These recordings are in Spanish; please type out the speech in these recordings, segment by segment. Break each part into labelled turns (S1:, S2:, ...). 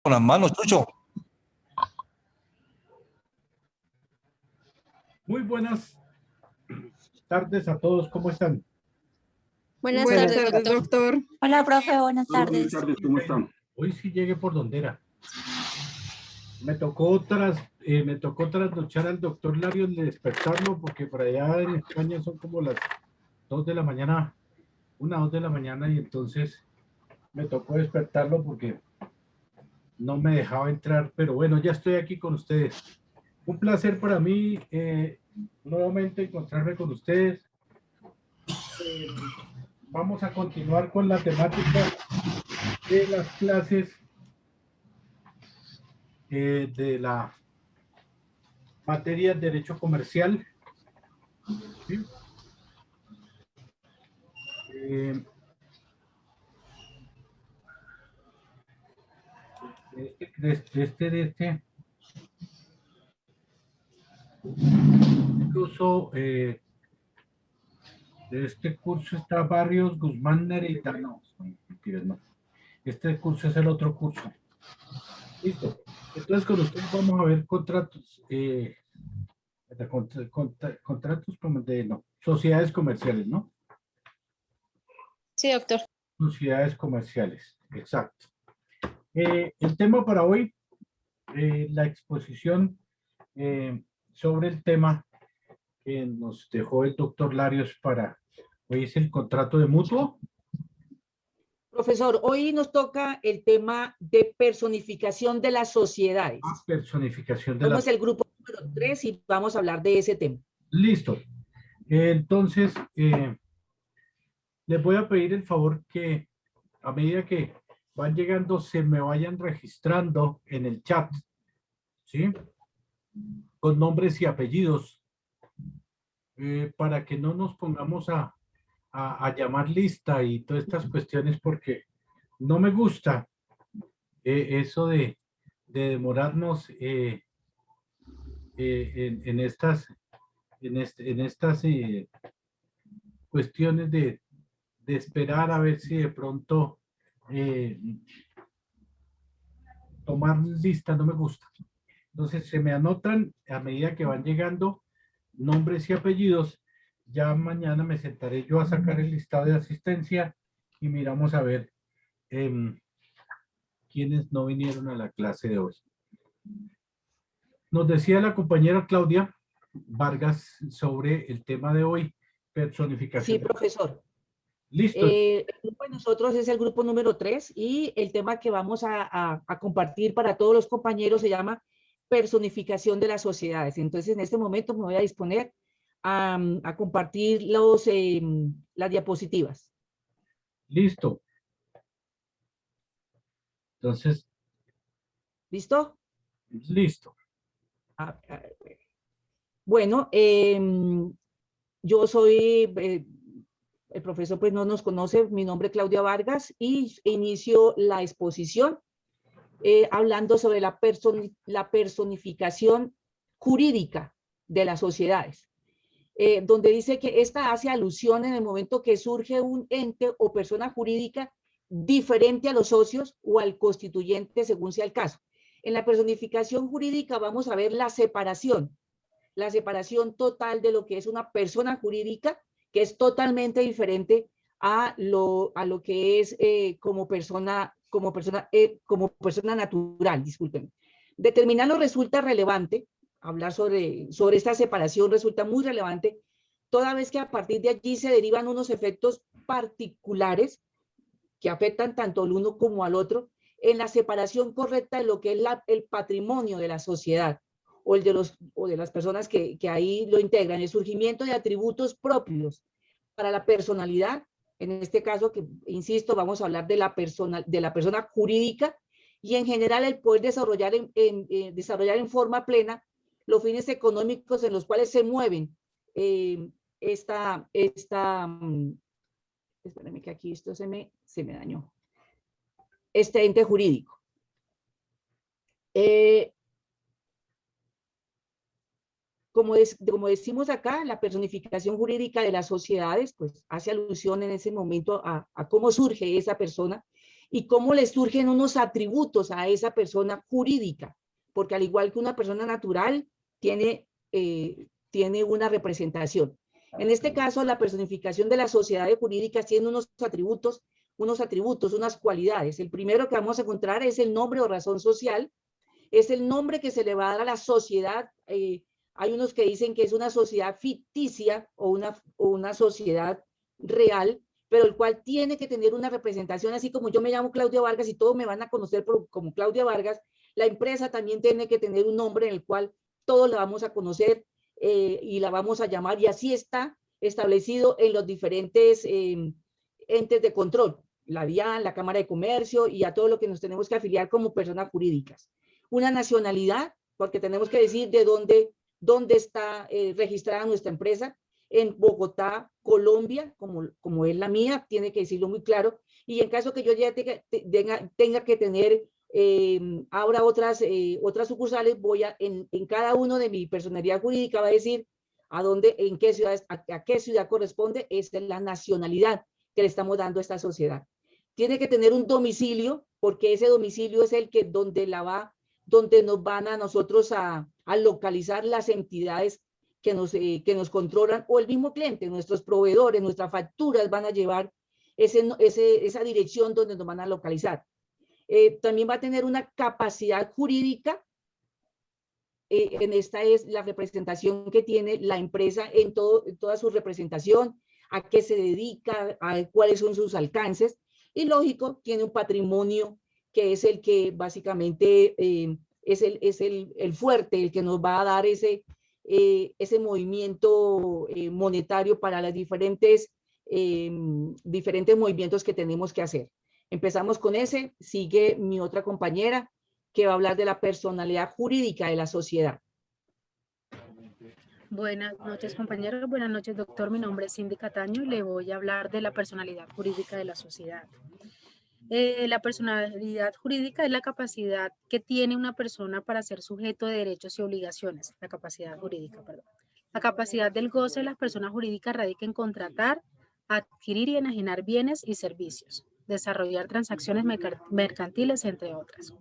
S1: Con las manos, Chucho.
S2: Muy buenas tardes a todos, ¿cómo están?
S3: Buenas tardes, doctor.
S4: Hola, profe, buenas
S5: Hola,
S4: tardes.
S5: buenas tardes, ¿cómo están?
S2: Hoy sí llegué por donde era. Me tocó trasnochar al doctor Larios de despertarlo, porque por allá en España son como las 2 de la mañana, 2 de la mañana, y entonces me tocó despertarlo porque no me dejaba entrar, pero bueno, ya estoy aquí con ustedes. Un placer para mí nuevamente encontrarme con ustedes. Vamos a continuar con la temática de las clases de la materia de Derecho Comercial. ¿Sí? De este curso está Barrios, Guzmán, Nereida. No, mentiras, no. Este curso es el otro curso. Listo. Entonces con ustedes vamos a ver contratos, contratos como no, sociedades comerciales, ¿no?
S3: Sí, doctor.
S2: Sociedades comerciales, exacto. El tema para hoy, la exposición sobre el tema que nos dejó el doctor Larios para hoy es el contrato de mutuo.
S6: Profesor, hoy nos toca el tema de personificación de las sociedades.
S2: Personificación de las...
S6: Somos el grupo número 3 y vamos a hablar de ese tema.
S2: Listo. Entonces, les voy a pedir el favor que a medida que van llegando se me vayan registrando en el chat, ¿sí? Con nombres y apellidos, para que no nos pongamos a llamar lista y todas estas cuestiones, porque no me gusta eso de demorarnos en estas cuestiones de esperar a ver si de pronto tomar lista no me gusta. Entonces se me anotan a medida que van llegando nombres y apellidos. Ya mañana me sentaré yo a sacar el listado de asistencia y miramos a ver quiénes no vinieron a la clase de hoy. Nos decía la compañera Claudia Vargas sobre el tema de hoy, personificación.
S6: Sí, profesor.
S2: Listo.
S6: El grupo de nosotros es el grupo número 3 y el tema que vamos a compartir para todos los compañeros se llama personificación de las sociedades. Entonces, en este momento me voy a disponer a compartir las diapositivas.
S2: Listo. Entonces.
S6: ¿Listo?
S2: Listo.
S6: Bueno, yo soy, el profesor pues no nos conoce, mi nombre es Claudia Vargas y inicio la exposición hablando sobre la personificación jurídica de las sociedades, donde dice que esta hace alusión en el momento que surge un ente o persona jurídica diferente a los socios o al constituyente según sea el caso. En la personificación jurídica vamos a ver la separación total de lo que es una persona jurídica, que es totalmente diferente a lo que es como persona natural, disculpen. Determinarlo resulta relevante, hablar sobre esta separación resulta muy relevante, toda vez que a partir de allí se derivan unos efectos particulares que afectan tanto al uno como al otro en la separación correcta de lo que es el patrimonio de la sociedad o de las personas que ahí lo integran, el surgimiento de atributos propios para la personalidad, en este caso que, insisto, vamos a hablar de la persona jurídica y en general el poder desarrollar en forma plena los fines económicos en los cuales se mueven espérenme que aquí esto se me dañó. Este ente jurídico. Como decimos acá, la personificación jurídica de las sociedades, pues hace alusión en ese momento a cómo surge esa persona y cómo le surgen unos atributos a esa persona jurídica, porque al igual que una persona natural, tiene una representación. En este caso, la personificación de las sociedades jurídicas tiene unos atributos, unas cualidades. El primero que vamos a encontrar es el nombre o razón social, es el nombre que se le va a dar a la sociedad. Hay unos que dicen que es una sociedad ficticia o una sociedad real, pero el cual tiene que tener una representación, así como yo me llamo Claudia Vargas y todos me van a conocer como Claudia Vargas, la empresa también tiene que tener un nombre en el cual todos la vamos a conocer y la vamos a llamar, y así está establecido en los diferentes entes de control, la DIAN, la Cámara de Comercio y a todo lo que nos tenemos que afiliar como personas jurídicas. Una nacionalidad, porque tenemos que decir de dónde está registrada nuestra empresa. En Bogotá, Colombia, como es la mía, tiene que decirlo muy claro. Y en caso que yo ya tenga que tener, ahora otras sucursales, en cada uno de mi personalidad jurídica va a decir en qué ciudad, a qué ciudad corresponde. Esta es la nacionalidad que le estamos dando a esta sociedad. Tiene que tener un domicilio, porque ese domicilio es el que donde nos van a nosotros a localizar las entidades que nos controlan, o el mismo cliente, nuestros proveedores, nuestras facturas van a llevar esa dirección donde nos van a localizar. También va a tener una capacidad jurídica. En esta es la representación que tiene la empresa en toda su representación, a qué se dedica, a cuáles son sus alcances, y lógico, tiene un patrimonio que es el que básicamente es el fuerte, el que nos va a dar ese movimiento monetario para los diferentes movimientos que tenemos que hacer. Empezamos con ese, sigue mi otra compañera que va a hablar de la personalidad jurídica de la sociedad.
S1: Buenas noches, compañeros. Buenas noches, doctor. Mi nombre es Cindy Cataño y le voy a hablar de la personalidad jurídica de la sociedad. La personalidad jurídica es la capacidad que tiene una persona para ser sujeto de derechos y obligaciones. La capacidad jurídica, perdón. La capacidad del goce de las personas jurídicas radica en contratar, adquirir y enajenar bienes y servicios, desarrollar transacciones mercantiles, entre otras.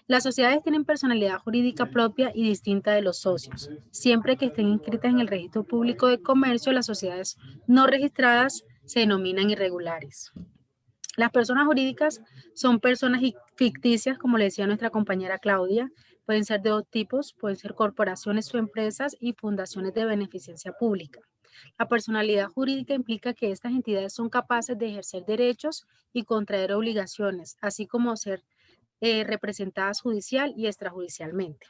S1: Las sociedades tienen personalidad jurídica propia y distinta de los socios. Siempre que estén inscritas en el registro público de comercio, las sociedades no registradas se denominan irregulares. Las personas jurídicas son personas ficticias, como le decía nuestra compañera Claudia. Pueden ser de dos tipos, pueden ser corporaciones o empresas y fundaciones de beneficencia pública. La personalidad jurídica implica que estas entidades son capaces de ejercer derechos y contraer obligaciones, así como ser representadas judicial y extrajudicialmente.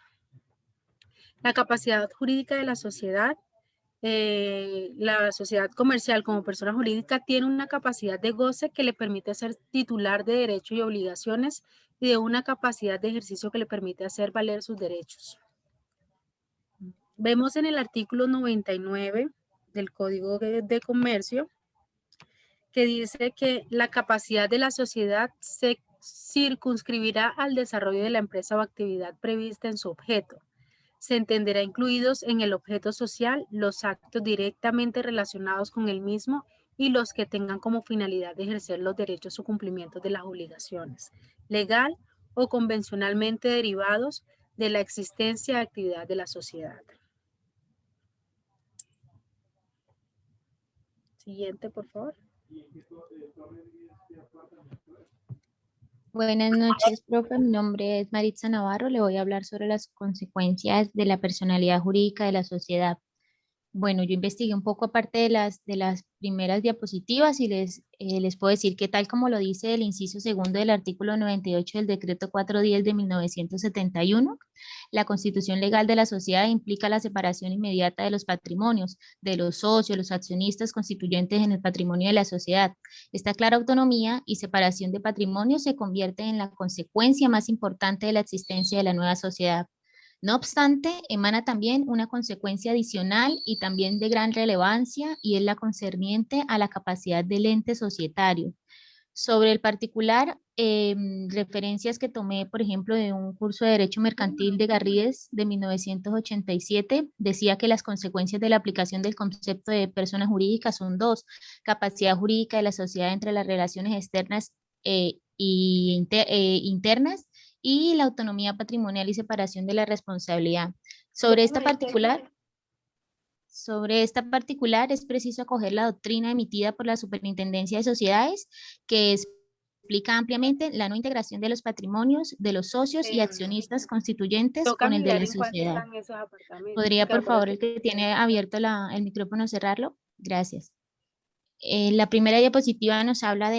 S1: La capacidad jurídica de la sociedad comercial como persona jurídica tiene una capacidad de goce que le permite ser titular de derechos y obligaciones y de una capacidad de ejercicio que le permite hacer valer sus derechos. Vemos en el artículo 99 del Código de Comercio que dice que la capacidad de la sociedad se circunscribirá al desarrollo de la empresa o actividad prevista en su objeto. Se entenderá incluidos en el objeto social los actos directamente relacionados con el mismo y los que tengan como finalidad de ejercer los derechos o cumplimientos de las obligaciones, legal o convencionalmente derivados de la existencia de actividad de la sociedad. Siguiente, por favor.
S4: Buenas noches, profe. Mi nombre es Maritza Navarro. Le voy a hablar sobre las consecuencias de la personalidad jurídica de la sociedad. Bueno, yo investigué un poco aparte de las primeras diapositivas y les puedo decir que tal como lo dice el inciso segundo del artículo 98 del decreto 410 de 1971, la constitución legal de la sociedad implica la separación inmediata de los patrimonios, de los socios, los accionistas constituyentes en el patrimonio de la sociedad. Esta clara autonomía y separación de patrimonio se convierte en la consecuencia más importante de la existencia de la nueva sociedad. No obstante, emana también una consecuencia adicional y también de gran relevancia, y es la concerniente a la capacidad del ente societario. Sobre el particular, referencias que tomé, por ejemplo, de un curso de Derecho Mercantil de Garrigues de 1987, decía que las consecuencias de la aplicación del concepto de persona jurídica son dos: capacidad jurídica de la sociedad entre las relaciones externas internas y la autonomía patrimonial y separación de la responsabilidad. Sobre esta particular es preciso acoger la doctrina emitida por la Superintendencia de Sociedades, que explica ampliamente la no integración de los patrimonios de los socios y accionistas constituyentes
S1: Toca
S4: con el de
S1: mirar
S4: la
S1: en cuánto
S4: sociedad.
S1: están esos apartamentos.
S4: ¿Podría,
S1: porque
S4: por favor, el
S1: acuérdate
S4: que tiene abierto el micrófono cerrarlo? Gracias. La primera diapositiva nos habla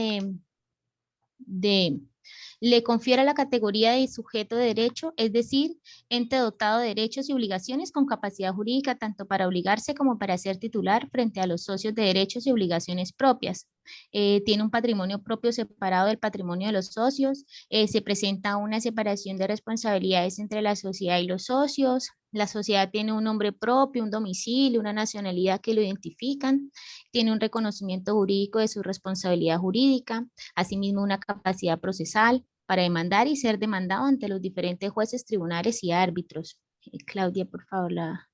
S4: le confiere la categoría de sujeto de derecho, es decir, ente dotado de derechos y obligaciones con capacidad jurídica tanto para obligarse como para ser titular frente a los socios de derechos y obligaciones propias. Tiene un patrimonio propio separado del patrimonio de los socios, se presenta una separación de responsabilidades entre la sociedad y los socios, la sociedad tiene un nombre propio, un domicilio, una nacionalidad que lo identifican, tiene un reconocimiento jurídico de su responsabilidad jurídica, asimismo una capacidad procesal para demandar y ser demandado ante los diferentes jueces, tribunales y árbitros. Claudia, por favor, la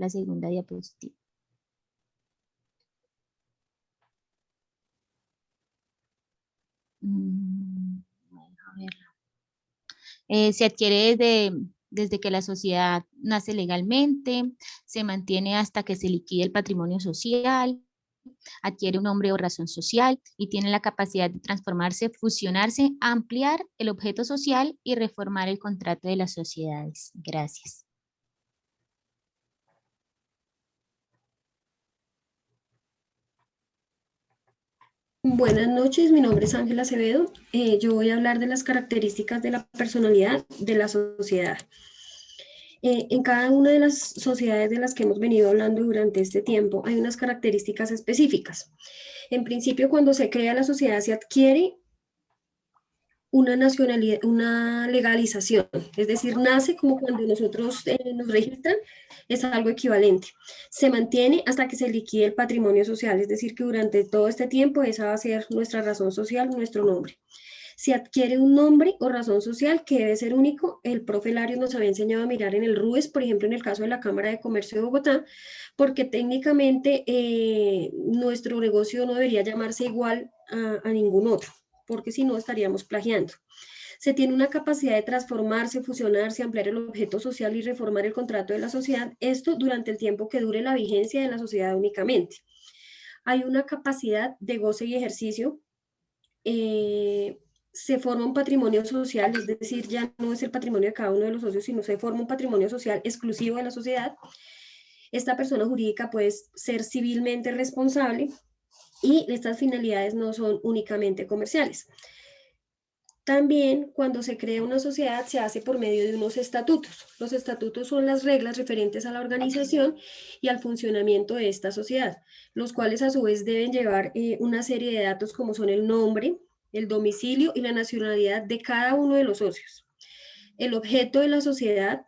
S4: segunda diapositiva. Se adquiere desde que la sociedad nace legalmente, se mantiene hasta que se liquide el patrimonio social, adquiere un nombre o razón social y tiene la capacidad de transformarse, fusionarse, ampliar el objeto social y reformar el contrato de las sociedades. Gracias.
S5: Buenas noches, mi nombre es Ángela Acevedo. Yo voy a hablar de las características de la personalidad de la sociedad. En cada una de las sociedades de las que hemos venido hablando durante este tiempo hay unas características específicas. En principio, cuando se crea la sociedad se adquiere una nacionalidad, una legalización, es decir, nace como cuando nosotros nos registran, es algo equivalente. Se mantiene hasta que se liquide el patrimonio social, es decir, que durante todo este tiempo esa va a ser nuestra razón social, nuestro nombre. Se adquiere un nombre o razón social que debe ser único. El profe Larios nos había enseñado a mirar en el RUES, por ejemplo, en el caso de la Cámara de Comercio de Bogotá, porque técnicamente nuestro negocio no debería llamarse igual a ningún otro, porque si no estaríamos plagiando. Se tiene una capacidad de transformarse, fusionarse, ampliar el objeto social y reformar el contrato de la sociedad, esto durante el tiempo que dure la vigencia de la sociedad únicamente. Hay una capacidad de goce y ejercicio, se forma un patrimonio social, es decir, ya no es el patrimonio de cada uno de los socios, sino se forma un patrimonio social exclusivo de la sociedad. Esta persona jurídica puede ser civilmente responsable y estas finalidades no son únicamente comerciales. También cuando se crea una sociedad se hace por medio de unos estatutos. Los estatutos son las reglas referentes a la organización y al funcionamiento de esta sociedad, los cuales a su vez deben llevar una serie de datos como son el nombre, el domicilio y la nacionalidad de cada uno de los socios, el objeto de la sociedad,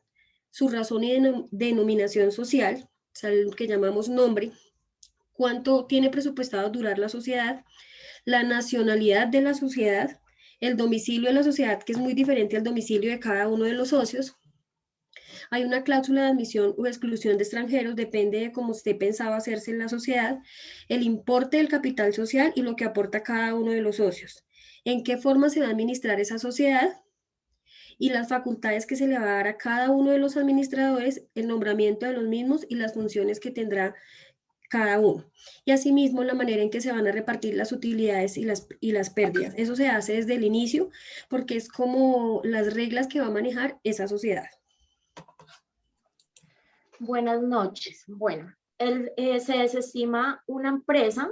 S5: su razón y denominación social, o sea, lo que llamamos nombre, cuánto tiene presupuestado durar la sociedad, la nacionalidad de la sociedad, el domicilio de la sociedad, que es muy diferente al domicilio de cada uno de los socios. Hay una cláusula de admisión o exclusión de extranjeros, depende de cómo usted pensaba hacerse en la sociedad, el importe del capital social y lo que aporta cada uno de los socios. ¿En qué forma se va a administrar esa sociedad? Y las facultades que se le va a dar a cada uno de los administradores, el nombramiento de los mismos y las funciones que tendrá cada uno. Y asimismo la manera en que se van a repartir las utilidades y las pérdidas. Eso se hace desde el inicio porque es como las reglas que va a manejar esa sociedad.
S7: Buenas noches. Bueno, se desestima una empresa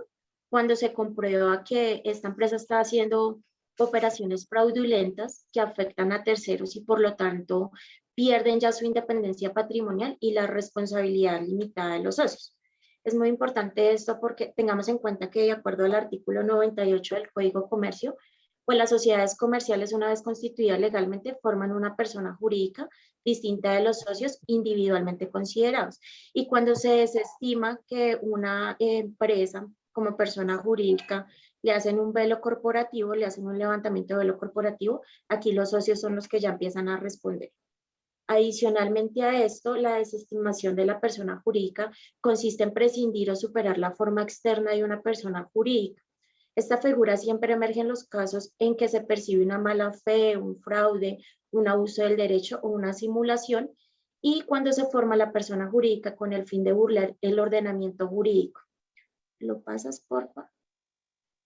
S7: cuando se comprueba que esta empresa está haciendo operaciones fraudulentas que afectan a terceros y por lo tanto pierden ya su independencia patrimonial y la responsabilidad limitada de los socios. Es muy importante esto porque tengamos en cuenta que de acuerdo al artículo 98 del Código Comercio, pues las sociedades comerciales una vez constituidas legalmente forman una persona jurídica distinta de los socios individualmente considerados. Y cuando se desestima que una empresa como persona jurídica le hacen un velo corporativo, le hacen un levantamiento de velo corporativo, aquí los socios son los que ya empiezan a responder. Adicionalmente a esto, la desestimación de la persona jurídica consiste en prescindir o superar la forma externa de una persona jurídica. Esta figura siempre emerge en los casos en que se percibe una mala fe, un fraude, un abuso del derecho o una simulación, y cuando se forma la persona jurídica con el fin de burlar el ordenamiento jurídico. ¿Lo pasas, por favor?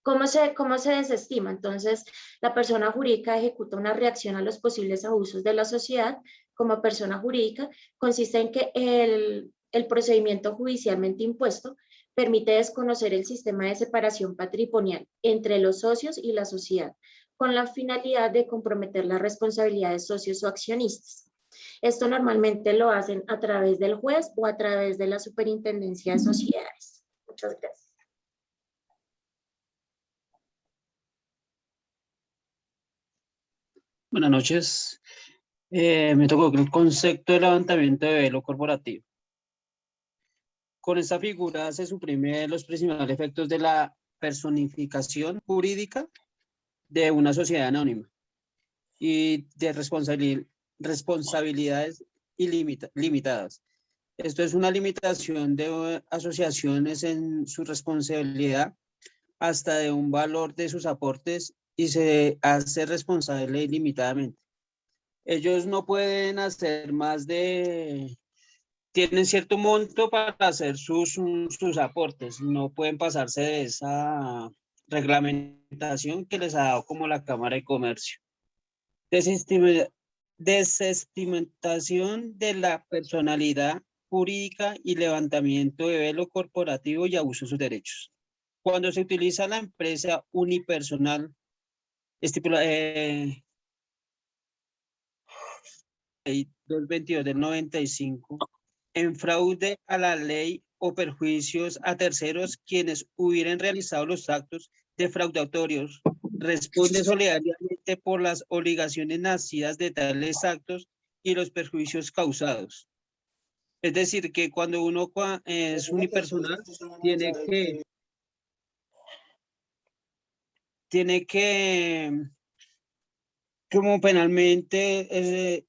S7: ¿Cómo se desestima? Entonces, la persona jurídica ejecuta una reacción a los posibles abusos de la sociedad como persona jurídica. Consiste en que el procedimiento judicialmente impuesto permite desconocer el sistema de separación patrimonial entre los socios y la sociedad, con la finalidad de comprometer las responsabilidades socios o accionistas. Esto normalmente lo hacen a través del juez o a través de la Superintendencia de Sociedades. Muchas gracias.
S8: Buenas noches. Me tocó el concepto de levantamiento de velo corporativo. Con esta figura se suprimen los principales efectos de la personificación jurídica de una sociedad anónima y de responsabilidades limitadas. Esto es una limitación de asociaciones en su responsabilidad hasta de un valor de sus aportes y se hace responsable ilimitadamente. Ellos no pueden hacer más de... Tienen cierto monto para hacer sus aportes, no pueden pasarse de esa reglamentación que les ha dado como la Cámara de Comercio. Desestimatación de la personalidad jurídica y levantamiento de velo corporativo y abuso de sus derechos. Cuando se utiliza la empresa unipersonal, estipula 222 del 95, en fraude a la ley o perjuicios a terceros quienes hubieran realizado los actos defraudatorios, responde solidariamente por las obligaciones nacidas de tales actos y los perjuicios causados. Es decir, que cuando uno es unipersonal, tiene que como penalmente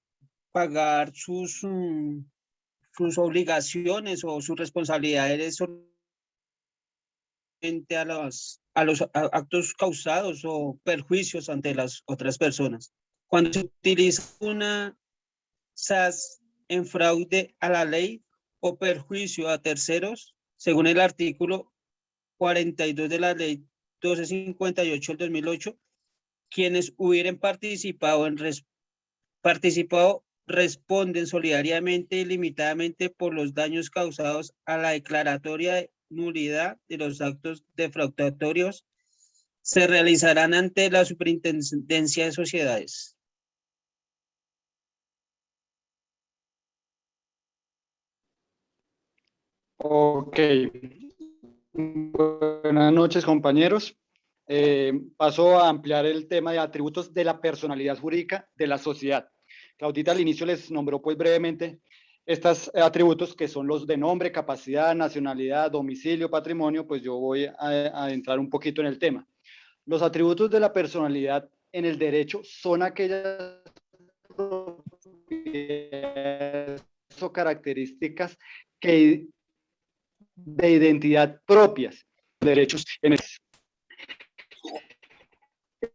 S8: pagar sus obligaciones o sus responsabilidades solamente a los actos causados o perjuicios ante las otras personas. Cuando se utiliza una SAS en fraude a la ley o perjuicio a terceros, según el artículo 42 de la ley 1258 del 2008, quienes hubieran participado responden solidariamente y limitadamente por los daños causados a la declaratoria de nulidad de los actos defraudatorios. Se realizarán ante la Superintendencia de Sociedades.
S9: Ok. Buenas noches, compañeros. Paso a ampliar el tema de atributos de la personalidad jurídica de la sociedad. Claudita al inicio les nombró pues brevemente estos atributos que son los de nombre, capacidad, nacionalidad, domicilio, patrimonio. Pues yo voy a entrar un poquito en el tema. Los atributos de la personalidad en el derecho son aquellas propiedades o características que de identidad propias, derechos en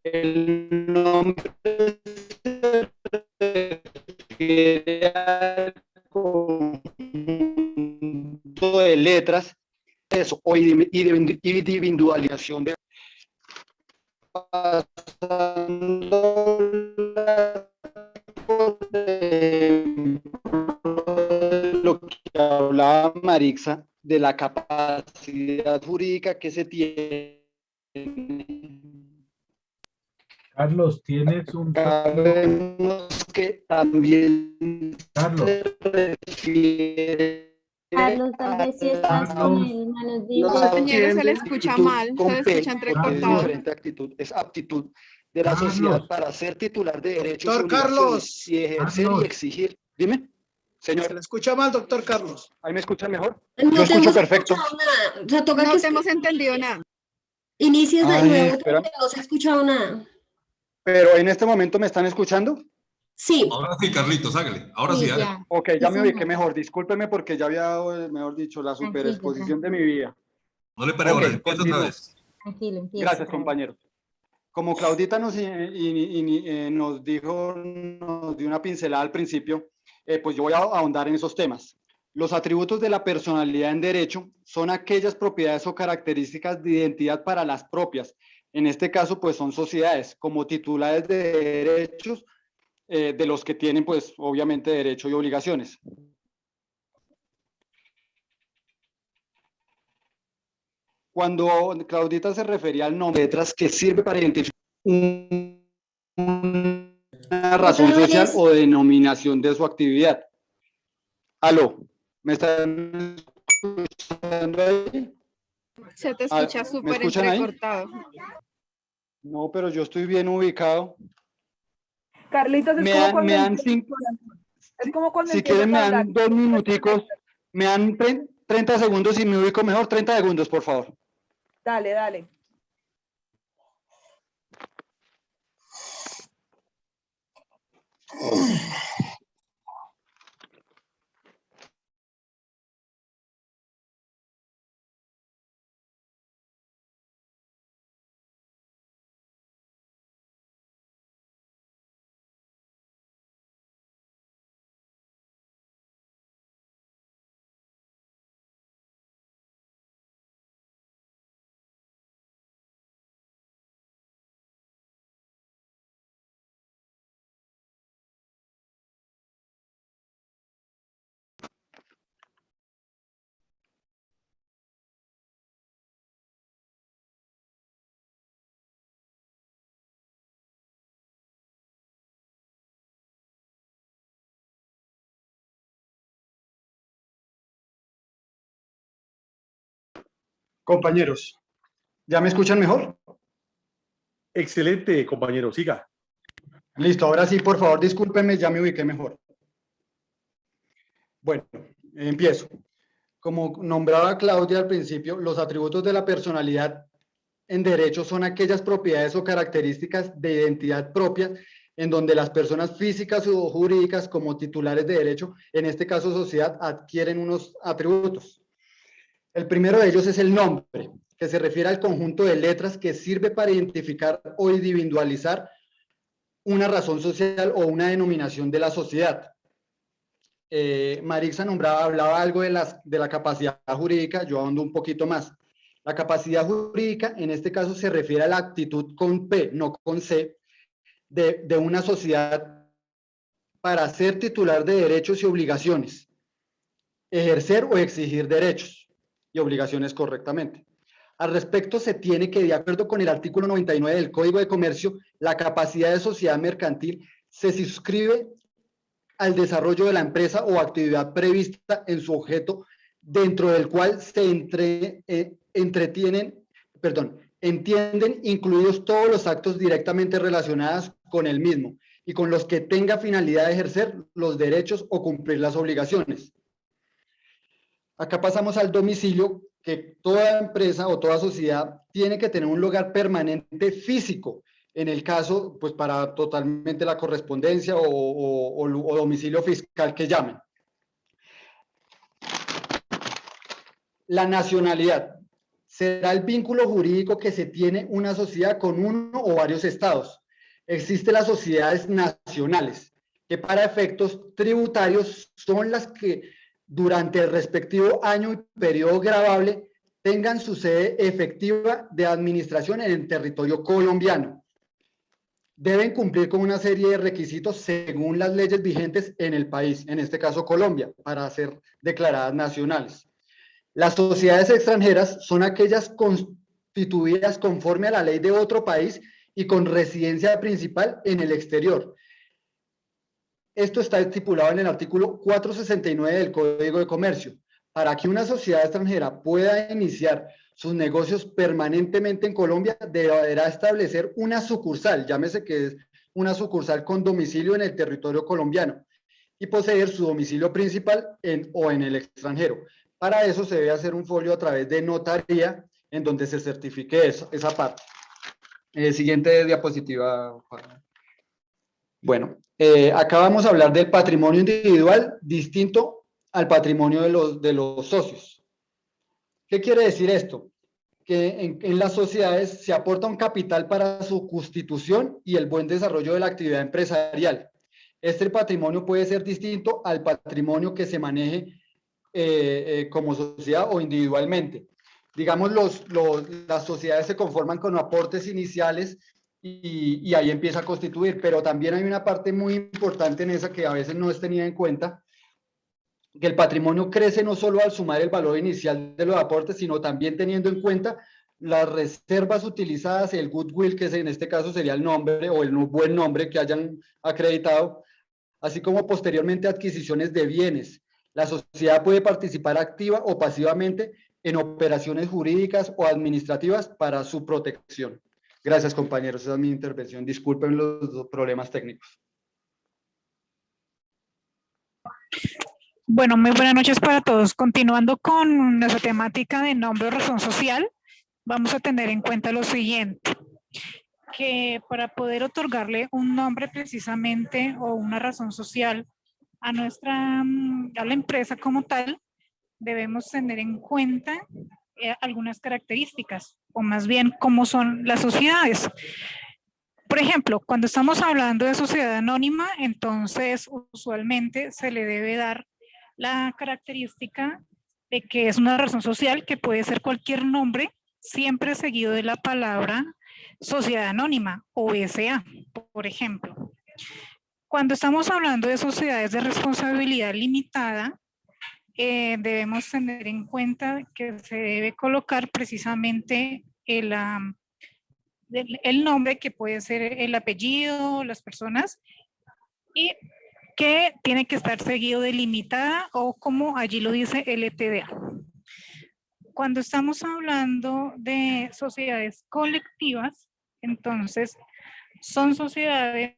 S9: el nombre se refiere al conjunto de letras eso, o individualización de lo que hablaba Marixa de la capacidad jurídica que se tiene.
S2: Carlos, tienes un...
S9: Sabemos que también
S2: Carlos.
S9: se refiere
S10: Carlos, tal vez si estás con el manos libres.
S3: Compañero, se le escucha mal, se le escucha entrecortado.
S9: Diferente actitud, es aptitud de la sociedad para ser titular de derechos,
S11: Doctor Carlos.
S9: y ejercer y exigir. Dime, señor.
S11: Se le escucha mal, doctor Carlos.
S9: ¿Ahí me escucha mejor?
S5: No
S9: Yo escucho perfecto.
S5: Nada. O sea, toca
S3: No
S5: que
S3: te hemos entendido nada.
S5: inicies de
S9: Ay,
S5: nuevo,
S9: espera.
S5: porque no se ha escuchado nada.
S9: Pero en este momento me están escuchando.
S5: Sí.
S12: Ahora sí, Carlitos, hágale. Ahora sí, hágale.
S9: Ok, ya me ubiqué mejor. Discúlpeme porque ya había, mejor dicho, la superexposición de mi vida.
S12: No le pare ahora,
S9: Ok,
S12: empieza
S9: continúo.
S12: otra vez.
S4: Tranquilo, empieza.
S9: Gracias, compañeros. Como Claudita nos dijo, nos dio una pincelada al principio, pues yo voy a ahondar en esos temas. Los atributos de la personalidad en derecho son aquellas propiedades o características de identidad para las propias. En este caso, pues son sociedades como titulares de derechos de los que tienen, pues obviamente, derecho y obligaciones. Cuando Claudita se refería al nombre, letras que sirve para identificar una razón social o denominación de su actividad. ¿Aló? ¿Me están escuchando ahí?
S3: Se te escucha súper entrecortado.
S9: No, pero yo estoy bien ubicado.
S13: Carlitos, es como cuando
S9: si quieren me dan 2 minuticos, me dan 30 segundos y me ubico mejor. 30 segundos, por favor.
S13: Dale, dale.
S9: Compañeros, ¿ya me escuchan mejor?
S2: Excelente, compañero, siga.
S9: Listo, ahora sí, por favor, discúlpenme, ya me ubiqué mejor. Bueno, empiezo. Como nombraba Claudia al principio, los atributos de la personalidad en derecho son aquellas propiedades o características de identidad propias en donde las personas físicas o jurídicas como titulares de derecho, en este caso sociedad, adquieren unos atributos. El primero de ellos es el nombre, que se refiere al conjunto de letras que sirve para identificar o individualizar una razón social o una denominación de la sociedad. Marixa hablaba algo de la capacidad jurídica, yo ahondo un poquito más. La capacidad jurídica, en este caso, se refiere a la actitud con P, no con C, de una sociedad para ser titular de derechos y obligaciones, ejercer o exigir derechos y obligaciones correctamente. Al respecto, se tiene que, de acuerdo con el artículo 99 del Código de Comercio, la capacidad de sociedad mercantil se suscribe al desarrollo de la empresa o actividad prevista en su objeto, dentro del cual se entienden incluidos todos los actos directamente relacionados con el mismo y con los que tenga finalidad de ejercer los derechos o cumplir las obligaciones. Acá pasamos al domicilio, que toda empresa o toda sociedad tiene que tener un lugar permanente físico, en el caso, pues para totalmente la correspondencia o domicilio fiscal que llamen. La nacionalidad será el vínculo jurídico que se tiene una sociedad con uno o varios estados. Existen las sociedades nacionales, que para efectos tributarios son las que durante el respectivo año y periodo gravable tengan su sede efectiva de administración en el territorio colombiano. Deben cumplir con una serie de requisitos según las leyes vigentes en el país, en este caso Colombia, para ser declaradas nacionales. Las sociedades extranjeras son aquellas constituidas conforme a la ley de otro país y con residencia principal en el exterior. Esto está estipulado en el artículo 469 del Código de Comercio. Para que una sociedad extranjera pueda iniciar sus negocios permanentemente en Colombia, deberá establecer una sucursal, llámese que es una sucursal con domicilio en el territorio colombiano, y poseer su domicilio principal o en el extranjero. Para eso se debe hacer un folio a través de notaría en donde se certifique esa parte. Siguiente diapositiva. Bueno, acá vamos a hablar del patrimonio individual distinto al patrimonio de los socios. ¿Qué quiere decir esto? que en las sociedades se aporta un capital para su constitución y el buen desarrollo de la actividad empresarial. Este patrimonio puede ser distinto al patrimonio que se maneje como sociedad o individualmente. Digamos, las sociedades se conforman con aportes iniciales y ahí empieza a constituir, pero también hay una parte muy importante en esa que a veces no es tenida en cuenta, que el patrimonio crece no solo al sumar el valor inicial de los aportes, sino también teniendo en cuenta las reservas utilizadas, el goodwill, que en este caso sería el nombre o el buen nombre que hayan acreditado, así como posteriormente adquisiciones de bienes. La sociedad puede participar activa o pasivamente en operaciones jurídicas o administrativas para su protección. Gracias, compañeros. Esa es mi intervención. Disculpen los problemas técnicos.
S14: Bueno, muy buenas noches para todos. Continuando con nuestra temática de nombre o razón social, vamos a tener en cuenta lo siguiente, que para poder otorgarle un nombre precisamente o una razón social a la empresa como tal, debemos tener en cuenta algunas características, o más bien cómo son las sociedades. Por ejemplo, cuando estamos hablando de sociedad anónima, entonces usualmente se le debe dar la característica de que es una razón social que puede ser cualquier nombre, siempre seguido de la palabra sociedad anónima o SA, por ejemplo. Cuando estamos hablando de sociedades de responsabilidad limitada, debemos tener en cuenta que se debe colocar precisamente el nombre, que puede ser el apellido, las personas, y que tiene que estar seguido de limitada o como allí lo dice LTDA. Cuando estamos hablando de sociedades colectivas, entonces son sociedades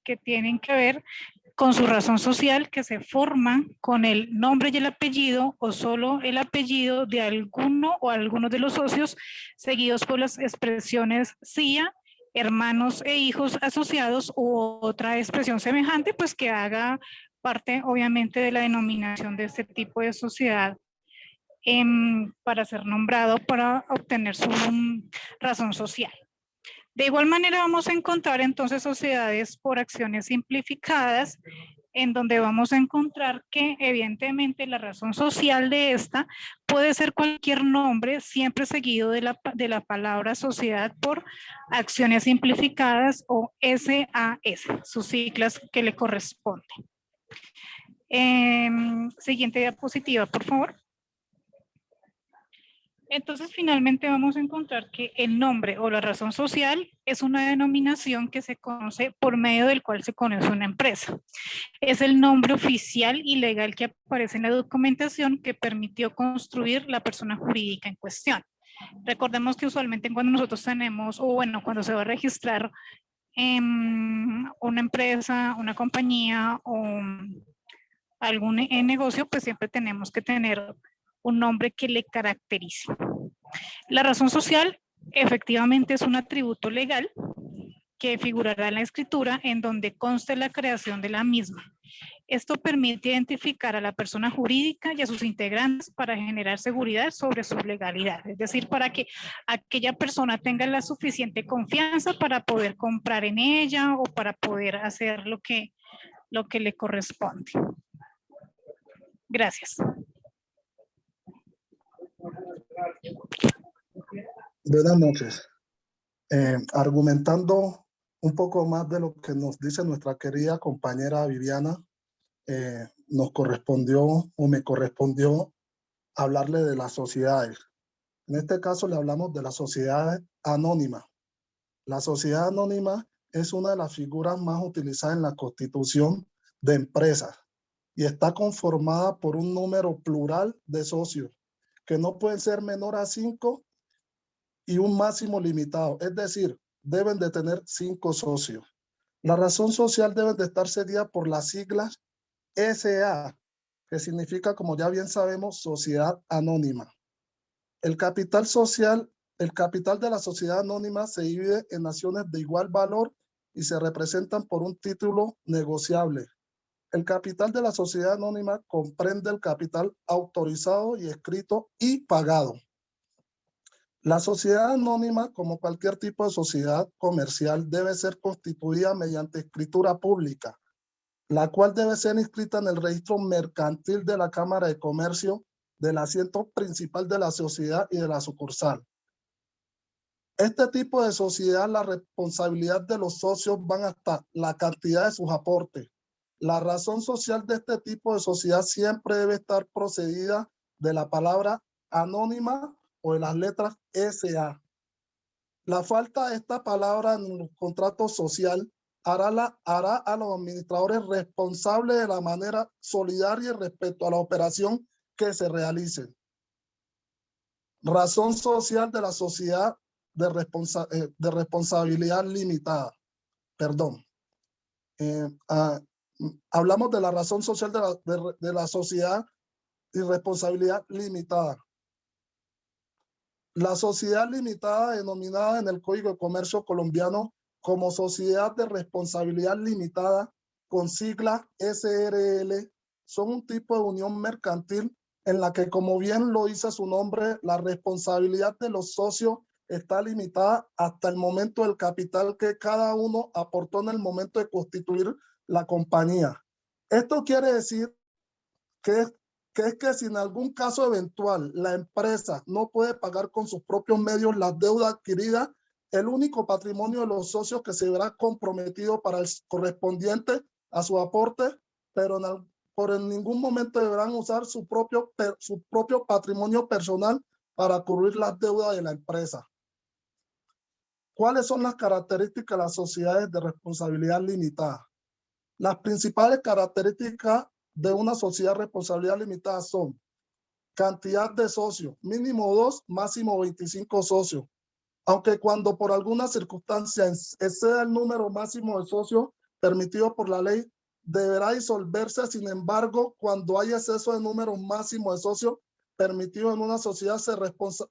S14: que tienen que ver con su razón social, que se forman con el nombre y el apellido o solo el apellido de alguno o algunos de los socios, seguidos por las expresiones CIA, hermanos e hijos asociados u otra expresión semejante, pues que haga parte obviamente de la denominación de este tipo de sociedad para ser nombrado, para obtener su razón social. De igual manera vamos a encontrar entonces sociedades por acciones simplificadas, en donde vamos a encontrar que evidentemente la razón social de esta puede ser cualquier nombre, siempre seguido de la palabra sociedad por acciones simplificadas o SAS, sus siglas que le corresponden. Siguiente diapositiva, por favor. Entonces, finalmente vamos a encontrar que el nombre o la razón social es una denominación que se conoce por medio del cual se conoce una empresa. Es el nombre oficial y legal que aparece en la documentación que permitió construir la persona jurídica en cuestión. Recordemos que usualmente cuando nosotros tenemos, o bueno, cuando se va a registrar una empresa, una compañía o algún negocio, pues siempre tenemos que tener un nombre que le caracterice. La razón social efectivamente es un atributo legal que figurará en la escritura en donde conste la creación de la misma. Esto permite identificar a la persona jurídica y a sus integrantes para generar seguridad sobre su legalidad, es decir, para que aquella persona tenga la suficiente confianza para poder comprar en ella o para poder hacer lo que le corresponde. Gracias.
S15: Buenas noches. Argumentando un poco más de lo que nos dice nuestra querida compañera Viviana, nos correspondió o me correspondió hablarle de las sociedades. En este caso le hablamos de la sociedad anónima. La sociedad anónima es una de las figuras más utilizadas en la constitución de empresas y está conformada por un número plural de socios que no pueden ser menor a 5 y un máximo limitado, es decir, deben de tener 5 socios. La razón social debe de estar seguida por las siglas SA, que significa, como ya bien sabemos, sociedad anónima. El capital social, el capital de la sociedad anónima se divide en acciones de igual valor y se representan por un título negociable. El capital de la sociedad anónima comprende el capital autorizado y escrito y pagado. La sociedad anónima, como cualquier tipo de sociedad comercial, debe ser constituida mediante escritura pública, la cual debe ser inscrita en el registro mercantil de la Cámara de Comercio, del asiento principal de la sociedad y de la sucursal. Este tipo de sociedad, la responsabilidad de los socios van hasta la cantidad de sus aportes. La razón social de este tipo de sociedad siempre debe estar procedida de la palabra anónima o de las letras SA. La falta de esta palabra en los contratos social hará a los administradores responsables de la manera solidaria respecto a la operación que se realice. Razón social de la sociedad de responsabilidad limitada. Perdón. Hablamos de la razón social de la sociedad y responsabilidad limitada. La sociedad limitada, denominada en el Código de Comercio colombiano como sociedad de responsabilidad limitada, con sigla SRL, son un tipo de unión mercantil en la que, como bien lo dice su nombre, la responsabilidad de los socios está limitada hasta el momento del capital que cada uno aportó en el momento de constituir la compañía. Esto quiere decir que si en algún caso eventual la empresa no puede pagar con sus propios medios las deudas adquiridas, el único patrimonio de los socios que se verá comprometido para el correspondiente a su aporte, pero en ningún momento deberán usar su propio patrimonio personal para cubrir las deudas de la empresa. ¿Cuáles son las características de las sociedades de responsabilidad limitada? Las principales características de una sociedad de responsabilidad limitada son cantidad de socios, mínimo 2, máximo 25 socios. Aunque cuando por alguna circunstancia exceda el número máximo de socios permitido por la ley, deberá disolverse. Sin embargo, cuando hay exceso de número máximo de socios permitido en una sociedad,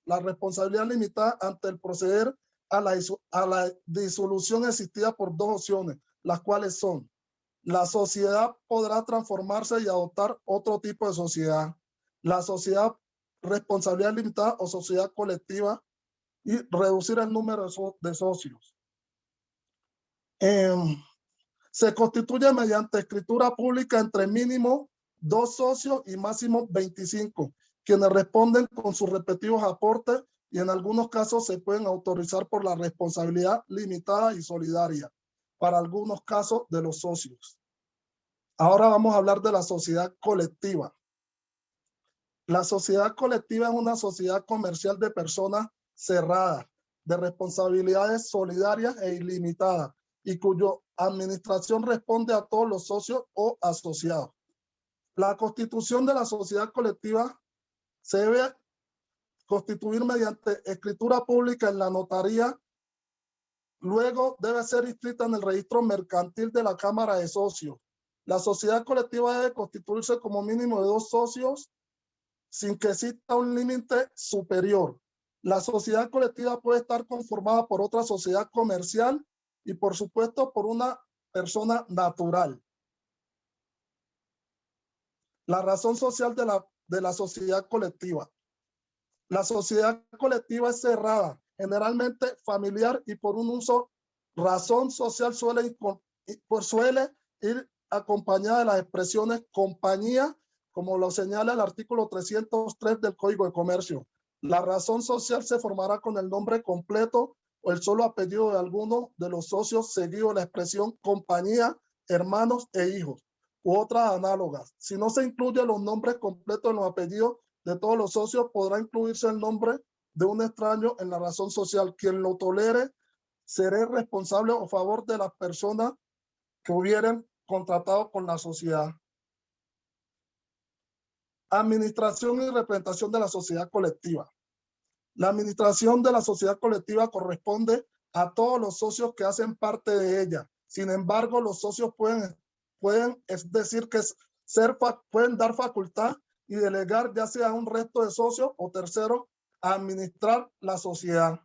S15: la responsabilidad limitada ante el proceder a la disolución existida por dos opciones, las cuales son: la sociedad podrá transformarse y adoptar otro tipo de sociedad, la sociedad responsabilidad limitada o sociedad colectiva, y reducir el número de socios. Se constituye mediante escritura pública entre mínimo 2 socios y máximo 25, quienes responden con sus respectivos aportes, y en algunos casos se pueden autorizar por la responsabilidad limitada y solidaria para algunos casos de los socios. Ahora vamos a hablar de la sociedad colectiva. La sociedad colectiva es una sociedad comercial de personas cerradas, de responsabilidades solidarias e ilimitadas, y cuya administración responde a todos los socios o asociados. La constitución de la sociedad colectiva se debe constituir mediante escritura pública en la notaría. Luego debe ser inscrita en el registro mercantil de la Cámara de Socios. La sociedad colectiva debe constituirse como mínimo de 2 socios sin que exista un límite superior. La sociedad colectiva puede estar conformada por otra sociedad comercial y, por supuesto, por una persona natural. La razón social de la sociedad colectiva. La sociedad colectiva es cerrada, generalmente familiar, y por un uso, razón social suele ir acompañada de las expresiones compañía, como lo señala el artículo 303 del Código de Comercio. La razón social se formará con el nombre completo o el solo apellido de alguno de los socios, seguido de la expresión compañía, hermanos e hijos, u otras análogas. Si no se incluyen los nombres completos en los apellidos de todos los socios, podrá incluirse el nombre de un extraño en la razón social. Quien lo tolere será responsable a favor de las personas que hubieran contratado con la sociedad. Administración y representación de la sociedad colectiva. La administración de la sociedad colectiva corresponde a todos los socios que hacen parte de ella. Sin embargo, los socios pueden dar facultad y delegar, ya sea a un resto de socios o terceros, a administrar la sociedad.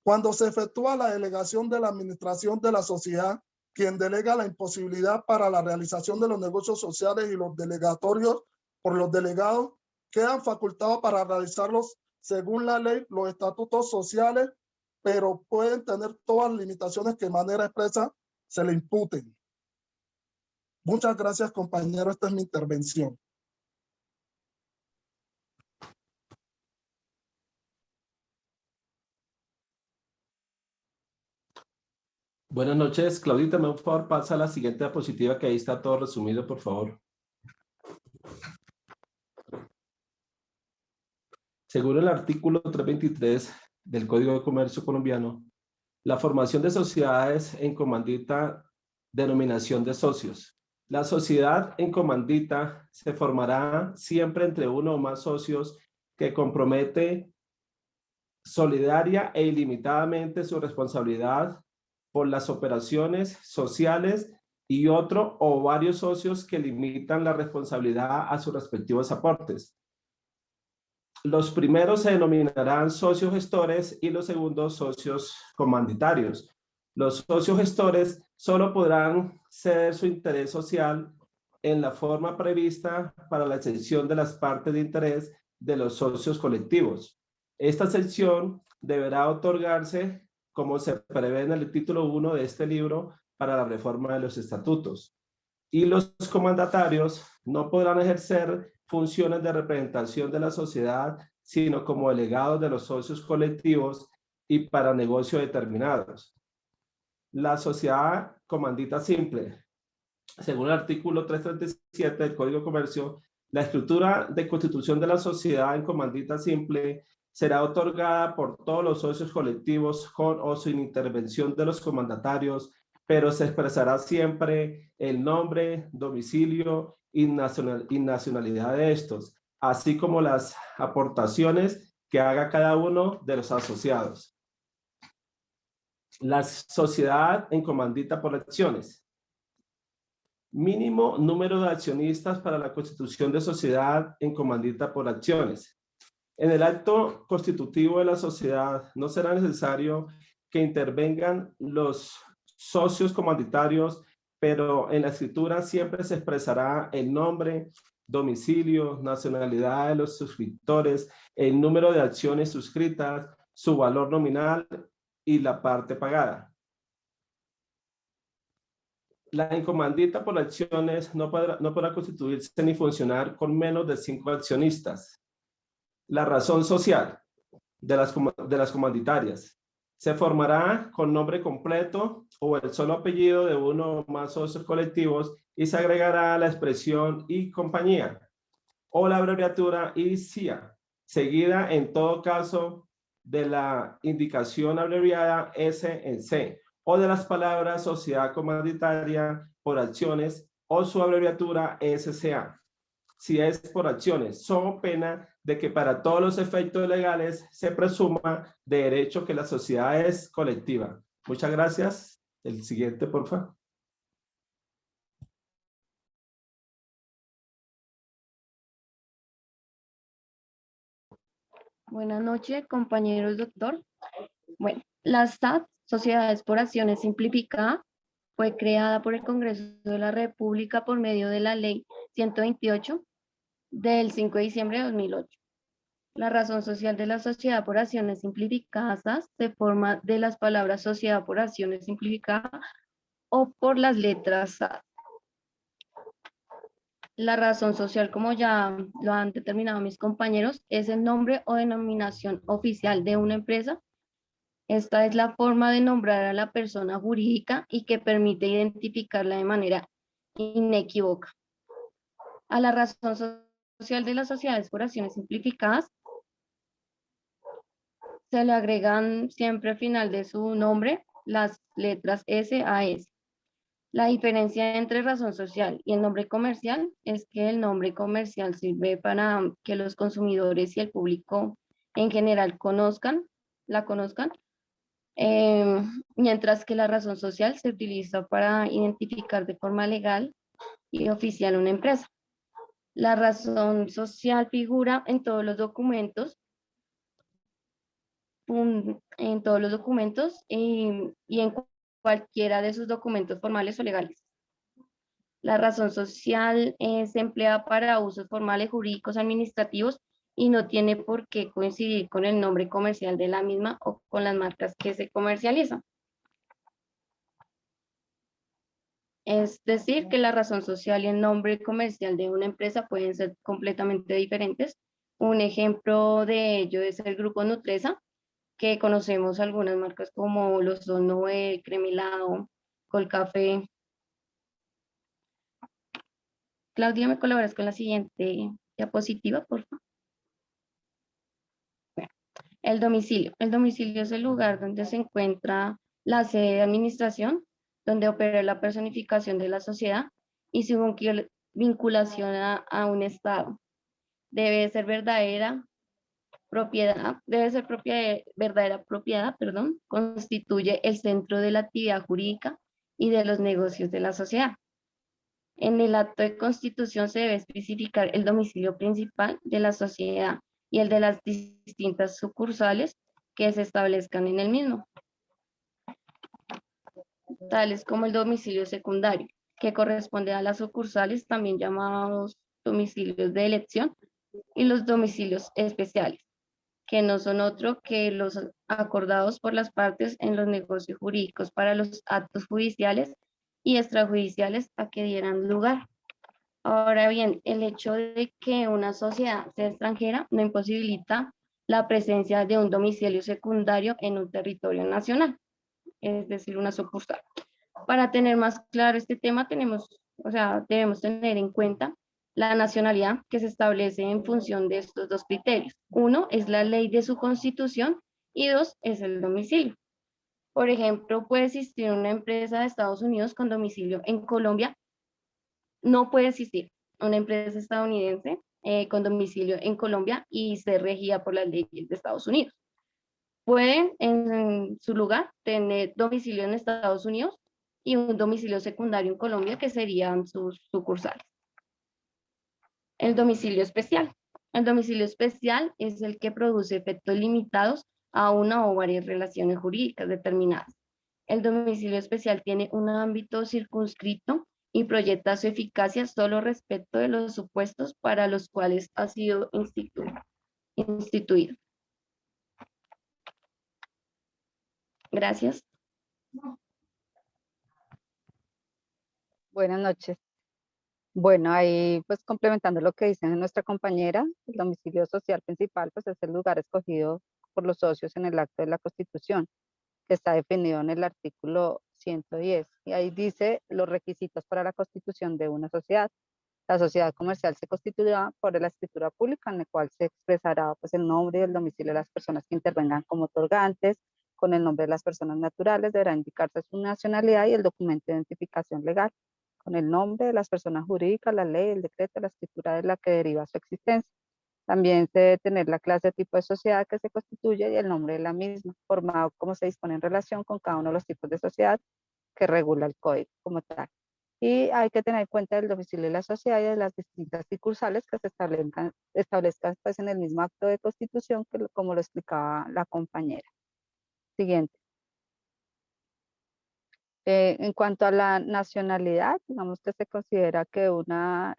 S15: Cuando se efectúa la delegación de la administración de la sociedad, quien delega la imposibilidad para la realización de los negocios sociales y los delegatorios por los delegados quedan facultados para realizarlos según la ley, los estatutos sociales, pero pueden tener todas las limitaciones que de manera expresa se le imputen. Muchas gracias, compañero. Esta es mi intervención.
S16: Buenas noches, Claudita, por favor, pasa a la siguiente diapositiva, que ahí está todo resumido, por favor. Según el artículo 323 del Código de Comercio colombiano, la formación de sociedades en comandita, denominación de socios. La sociedad en comandita se formará siempre entre uno o más socios que compromete solidaria e ilimitadamente su responsabilidad por las operaciones sociales y otro o varios socios que limitan la responsabilidad a sus respectivos aportes. Los primeros se denominarán socios gestores y los segundos socios comanditarios. Los socios gestores solo podrán ceder su interés social en la forma prevista para la exención de las partes de interés de los socios colectivos. Esta exención deberá otorgarse como se prevé en el título 1 de este libro para la reforma de los estatutos. Y los comandatarios no podrán ejercer funciones de representación de la sociedad, sino como delegados de los socios colectivos y para negocios determinados. La sociedad comandita simple. Según el artículo 337 del Código de Comercio, la escritura de constitución de la sociedad en comandita simple será otorgada por todos los socios colectivos con o sin intervención de los comandatarios, pero se expresará siempre el nombre, domicilio y nacionalidad de estos, así como las aportaciones que haga cada uno de los asociados. La sociedad en comandita por acciones. Mínimo número de accionistas para la constitución de sociedad en comandita por acciones. En el acto constitutivo de la sociedad no será necesario que intervengan los socios comanditarios, pero en la escritura siempre se expresará el nombre, domicilio, nacionalidad de los suscriptores, el número de acciones suscritas, su valor nominal y la parte pagada. La encomandita por acciones no podrá constituirse ni funcionar con menos de 5 accionistas. La razón social de las comanditarias se formará con nombre completo o el solo apellido de uno o más socios colectivos y se agregará la expresión y compañía o la abreviatura ICIA, seguida en todo caso de la indicación abreviada S&C o de las palabras sociedad comanditaria por acciones o su abreviatura SCA. Si es por acciones, so pena de que para todos los efectos legales se presuma de derecho que la sociedad es colectiva. Muchas gracias. El siguiente, por favor.
S10: Buenas noches, compañeros doctor. Bueno, la SAT, Sociedades por Acciones Simplificada, fue creada por el Congreso de la República por medio de la Ley 128 del 5 de diciembre de 2008. La razón social de la sociedad por acciones simplificadas se forma de las palabras sociedad por acciones simplificadas o por las letras SAT. La razón social, como ya lo han determinado mis compañeros, es el nombre o denominación oficial de una empresa. Esta es la forma de nombrar a la persona jurídica y que permite identificarla de manera inequívoca. A la razón social de las sociedades por acciones simplificadas se le agregan siempre al final de su nombre las letras S a S. La diferencia entre razón social y el nombre comercial es que el nombre comercial sirve para que los consumidores y el público en general la conozcan, mientras que la razón social se utiliza para identificar de forma legal y oficial una empresa. La razón social figura en todos los documentos, y en cualquiera de sus documentos formales o legales. La razón social se emplea para usos formales, jurídicos, administrativos y no tiene por qué coincidir con el nombre comercial de la misma o con las marcas que se comercializan. Es decir, que la razón social y el nombre comercial de una empresa pueden ser completamente diferentes. Un ejemplo de ello es el grupo Nutresa, que conocemos algunas marcas como los Noé, Cremilado, Colcafé. Claudia, ¿me colaboras con la siguiente diapositiva, por favor? Bueno, el domicilio. El domicilio es el lugar donde se encuentra la sede de administración, donde opera la personificación de la sociedad y su vinculación a un estado. Debe ser verdadera propiedad, constituye el centro de la actividad jurídica y de los negocios de la sociedad. En el acto de constitución se debe especificar el domicilio principal de la sociedad y el de las distintas sucursales que se establezcan en el mismo, tales como el domicilio secundario, que corresponde a las sucursales, también llamados domicilios de elección, y los domicilios especiales, que no son otro que los acordados por las partes en los negocios jurídicos para los actos judiciales y extrajudiciales a que dieran lugar. Ahora bien, el hecho de que una sociedad sea extranjera no imposibilita la presencia de un domicilio secundario en un territorio nacional, es decir, una sucursal. Para tener más claro este tema, debemos tener en cuenta la nacionalidad que se establece en función de estos dos criterios. Uno es la ley de su constitución y dos es el domicilio. Por ejemplo, puede existir una empresa de Estados Unidos con domicilio en Colombia. No puede existir una empresa estadounidense con domicilio en Colombia y ser regida por las leyes de Estados Unidos. Pueden en su lugar tener domicilio en Estados Unidos y un domicilio secundario en Colombia, que serían sus sucursales. El domicilio especial. El domicilio especial es el que produce efectos limitados a una o varias relaciones jurídicas determinadas. El domicilio especial tiene un ámbito circunscrito y proyecta su eficacia solo respecto de los supuestos para los cuales ha sido instituido. Gracias.
S17: Buenas noches. Bueno, ahí pues complementando lo que dice nuestra compañera, el domicilio social principal pues es el lugar escogido por los socios en el acto de la Constitución, que está definido en el artículo 110. Y ahí dice los requisitos para la constitución de una sociedad. La sociedad comercial se constituirá por la escritura pública, en la cual se expresará pues el nombre y el domicilio de las personas que intervengan como otorgantes. Con el nombre de las personas naturales deberá indicarse su nacionalidad y el documento de identificación legal, con el nombre de las personas jurídicas, la ley, el decreto, la escritura de la que deriva su existencia. También se debe tener la clase de tipo de sociedad que se constituye y el nombre de la misma, formado como se dispone en relación con cada uno de los tipos de sociedad que regula el código como tal. Y hay que tener en cuenta el domicilio de la sociedad y de las distintas sucursales que se establezcan pues, en el mismo acto de constitución, que como lo explicaba la compañera. Siguiente. En cuanto a la nacionalidad, digamos que se considera que una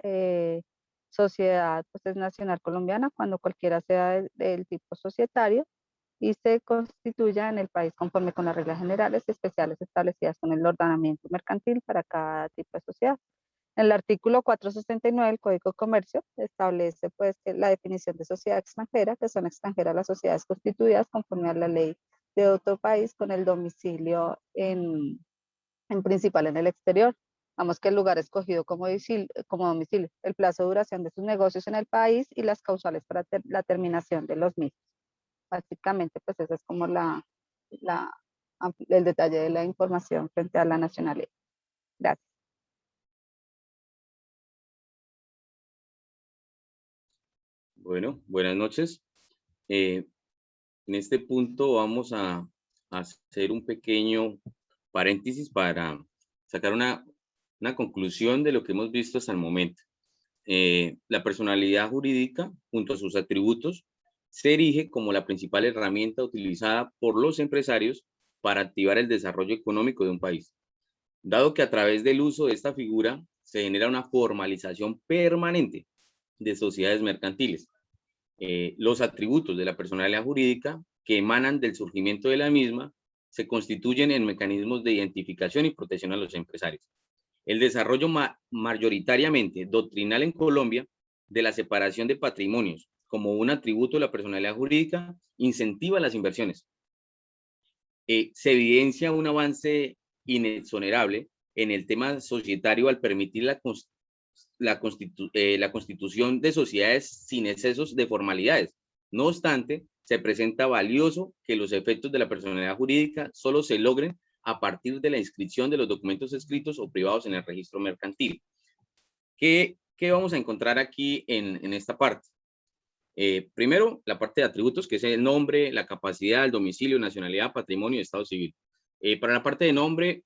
S17: sociedad pues, es nacional colombiana cuando cualquiera sea del tipo societario y se constituya en el país conforme con las reglas generales y especiales establecidas con el ordenamiento mercantil para cada tipo de sociedad. En el artículo 469 del Código de Comercio establece pues la definición de sociedad extranjera, que son extranjeras las sociedades constituidas conforme a la ley de otro país con el domicilio en principal en el exterior. Vamos que el lugar escogido como domicilio, el plazo de duración de sus negocios en el país y las causales para la terminación de los mismos. Básicamente, pues ese es como el detalle de la información frente a la nacionalidad. Gracias.
S18: Bueno, buenas noches. En este punto vamos a hacer un pequeño paréntesis para sacar una conclusión de lo que hemos visto hasta el momento. La personalidad jurídica, junto a sus atributos, se erige como la principal herramienta utilizada por los empresarios para activar el desarrollo económico de un país, dado que a través del uso de esta figura se genera una formalización permanente de sociedades mercantiles, Los atributos de la personalidad jurídica que emanan del surgimiento de la misma se constituyen en mecanismos de identificación y protección a los empresarios. El desarrollo mayoritariamente doctrinal en Colombia de la separación de patrimonios como un atributo de la personalidad jurídica incentiva las inversiones. Se evidencia un avance inexonerable en el tema societario al permitir la constitución de sociedades sin excesos de formalidades. No obstante, se presenta valioso que los efectos de la personalidad jurídica solo se logren a partir de la inscripción de los documentos escritos o privados en el registro mercantil. ¿Qué vamos a encontrar aquí en esta parte? Primero, la parte de atributos, que es el nombre, la capacidad, el domicilio, nacionalidad, patrimonio y estado civil. Para la parte de nombre,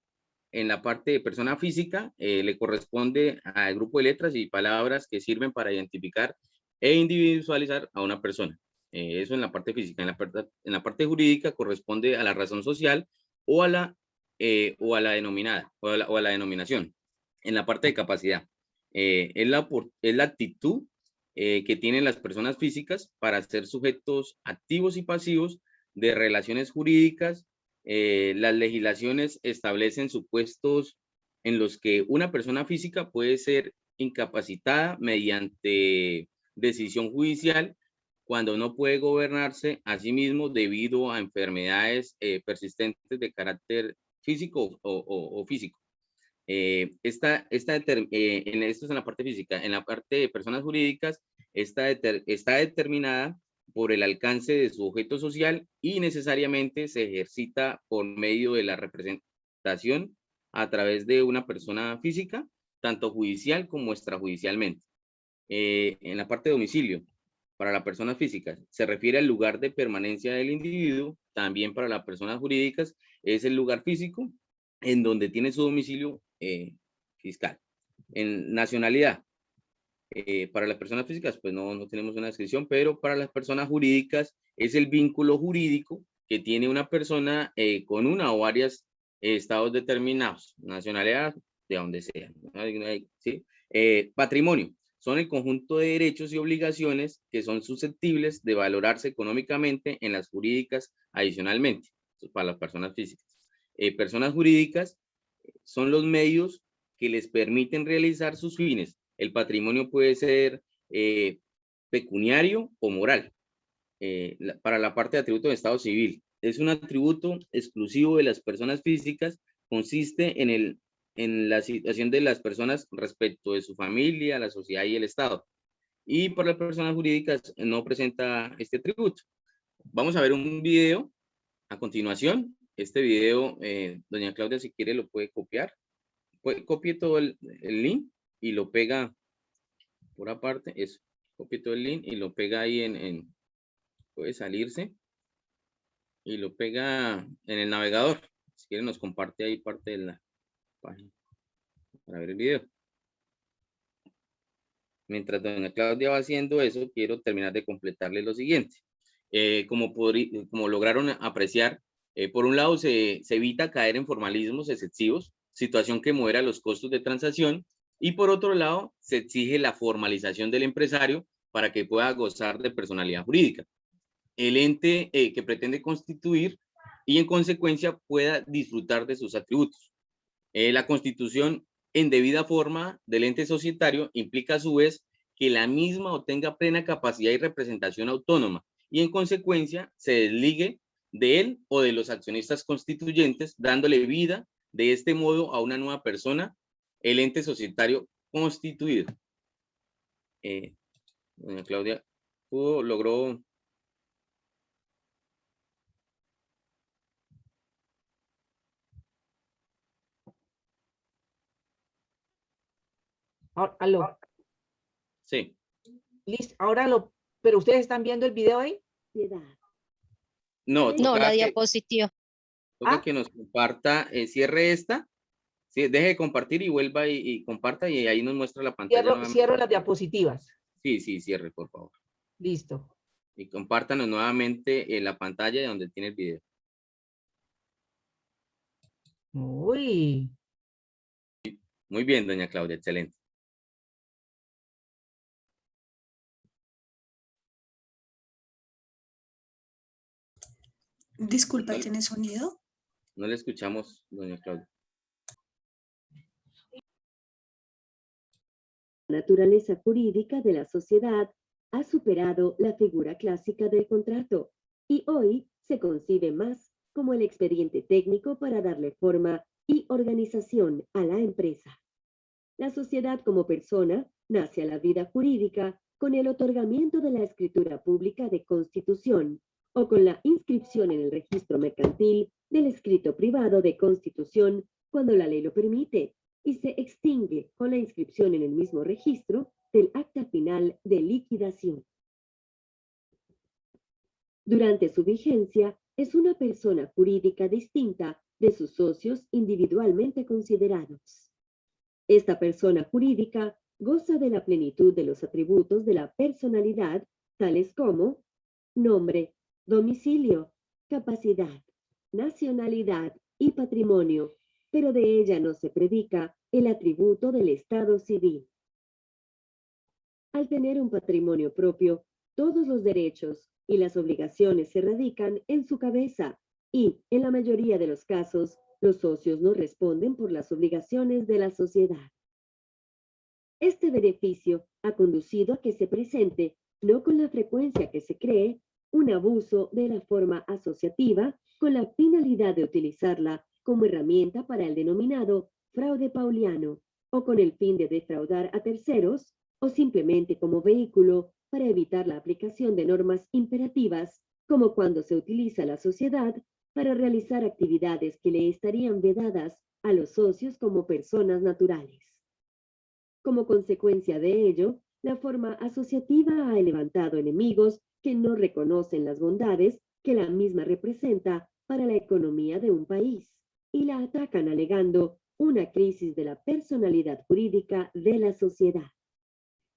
S18: en la parte de persona física, le corresponde al grupo de letras y palabras que sirven para identificar e individualizar a una persona. Eso en la parte física. En la parte jurídica corresponde a la razón social o a la denominada, o a la denominación. En la parte de capacidad, es la actitud que tienen las personas físicas para ser sujetos activos y pasivos de relaciones jurídicas. Las legislaciones establecen supuestos en los que una persona física puede ser incapacitada mediante decisión judicial cuando no puede gobernarse a sí mismo debido a enfermedades persistentes de carácter físico o físico. Esto es en la parte física. En la parte de personas jurídicas está determinada por el alcance de su objeto social y necesariamente se ejercita por medio de la representación a través de una persona física, tanto judicial como extrajudicialmente. En la parte de domicilio, para las personas físicas, se refiere al lugar de permanencia del individuo. También para las personas jurídicas es el lugar físico en donde tiene su domicilio fiscal. En nacionalidad, para las personas físicas, pues no tenemos una descripción, pero para las personas jurídicas es el vínculo jurídico que tiene una persona con una o varios estados determinados. Nacionalidad, de donde sea. ¿Sí? Patrimonio, son el conjunto de derechos y obligaciones que son susceptibles de valorarse económicamente en las jurídicas adicionalmente. Eso para las personas físicas. Personas jurídicas son los medios que les permiten realizar sus fines. El patrimonio puede ser pecuniario o moral. Para la parte de atributo de estado civil, es un atributo exclusivo de las personas físicas, consiste en la situación de las personas respecto de su familia, la sociedad y el Estado. Y para las personas jurídicas no presenta este atributo. Vamos a ver un video a continuación. Este video, doña Claudia, si quiere lo puede copiar. Copie todo el link y lo pega por aparte. Eso, copie todo el link y lo pega ahí puede salirse y lo pega en el navegador. Si quiere nos comparte ahí parte de la página para ver el video. Mientras doña Claudia va haciendo eso, quiero terminar de completarle lo siguiente. Como lograron apreciar, por un lado se evita caer en formalismos excesivos, situación que modera los costos de transacción, y por otro lado se exige la formalización del empresario para que pueda gozar de personalidad jurídica. El ente que pretende constituir y en consecuencia pueda disfrutar de sus atributos. La constitución en debida forma del ente societario implica a su vez que la misma obtenga plena capacidad y representación autónoma y en consecuencia se desligue de él o de los accionistas constituyentes, dándole vida de este modo a una nueva persona, el ente societario constituido. Doña Claudia logró.
S6: Aló.
S18: Sí.
S6: Listo. Pero ustedes están viendo el video ahí.
S18: No,
S4: la diapositiva.
S18: Toca que nos comparta, cierre esta, sí, deje de compartir y vuelva y comparta y ahí nos muestra la pantalla.
S6: Cierro las diapositivas.
S18: Sí, cierre, por favor.
S6: Listo.
S18: Y compártanos nuevamente la pantalla donde tiene el video.
S6: Uy.
S18: Muy bien, doña Claudia, excelente.
S19: Disculpa, ¿tiene sonido?
S18: No le escuchamos, doña Claudia.
S20: La naturaleza jurídica de la sociedad ha superado la figura clásica del contrato y hoy se concibe más como el expediente técnico para darle forma y organización a la empresa. La sociedad como persona nace a la vida jurídica con el otorgamiento de la escritura pública de constitución o con la inscripción en el registro mercantil del escrito privado de constitución cuando la ley lo permite, y se extingue con la inscripción en el mismo registro del acta final de liquidación. Durante su vigencia, es una persona jurídica distinta de sus socios individualmente considerados. Esta persona jurídica goza de la plenitud de los atributos de la personalidad, tales como nombre, domicilio, capacidad, nacionalidad y patrimonio, pero de ella no se predica el atributo del estado civil. Al tener un patrimonio propio, todos los derechos y las obligaciones se radican en su cabeza y, en la mayoría de los casos, los socios no responden por las obligaciones de la sociedad. Este beneficio ha conducido a que se presente, no con la frecuencia que se cree, un abuso de la forma asociativa con la finalidad de utilizarla como herramienta para el denominado fraude pauliano o con el fin de defraudar a terceros o simplemente como vehículo para evitar la aplicación de normas imperativas, como cuando se utiliza la sociedad para realizar actividades que le estarían vedadas a los socios como personas naturales. Como consecuencia de ello, la forma asociativa ha levantado enemigos que no reconocen las bondades que la misma representa para la economía de un país y la atacan alegando una crisis de la personalidad jurídica de la sociedad.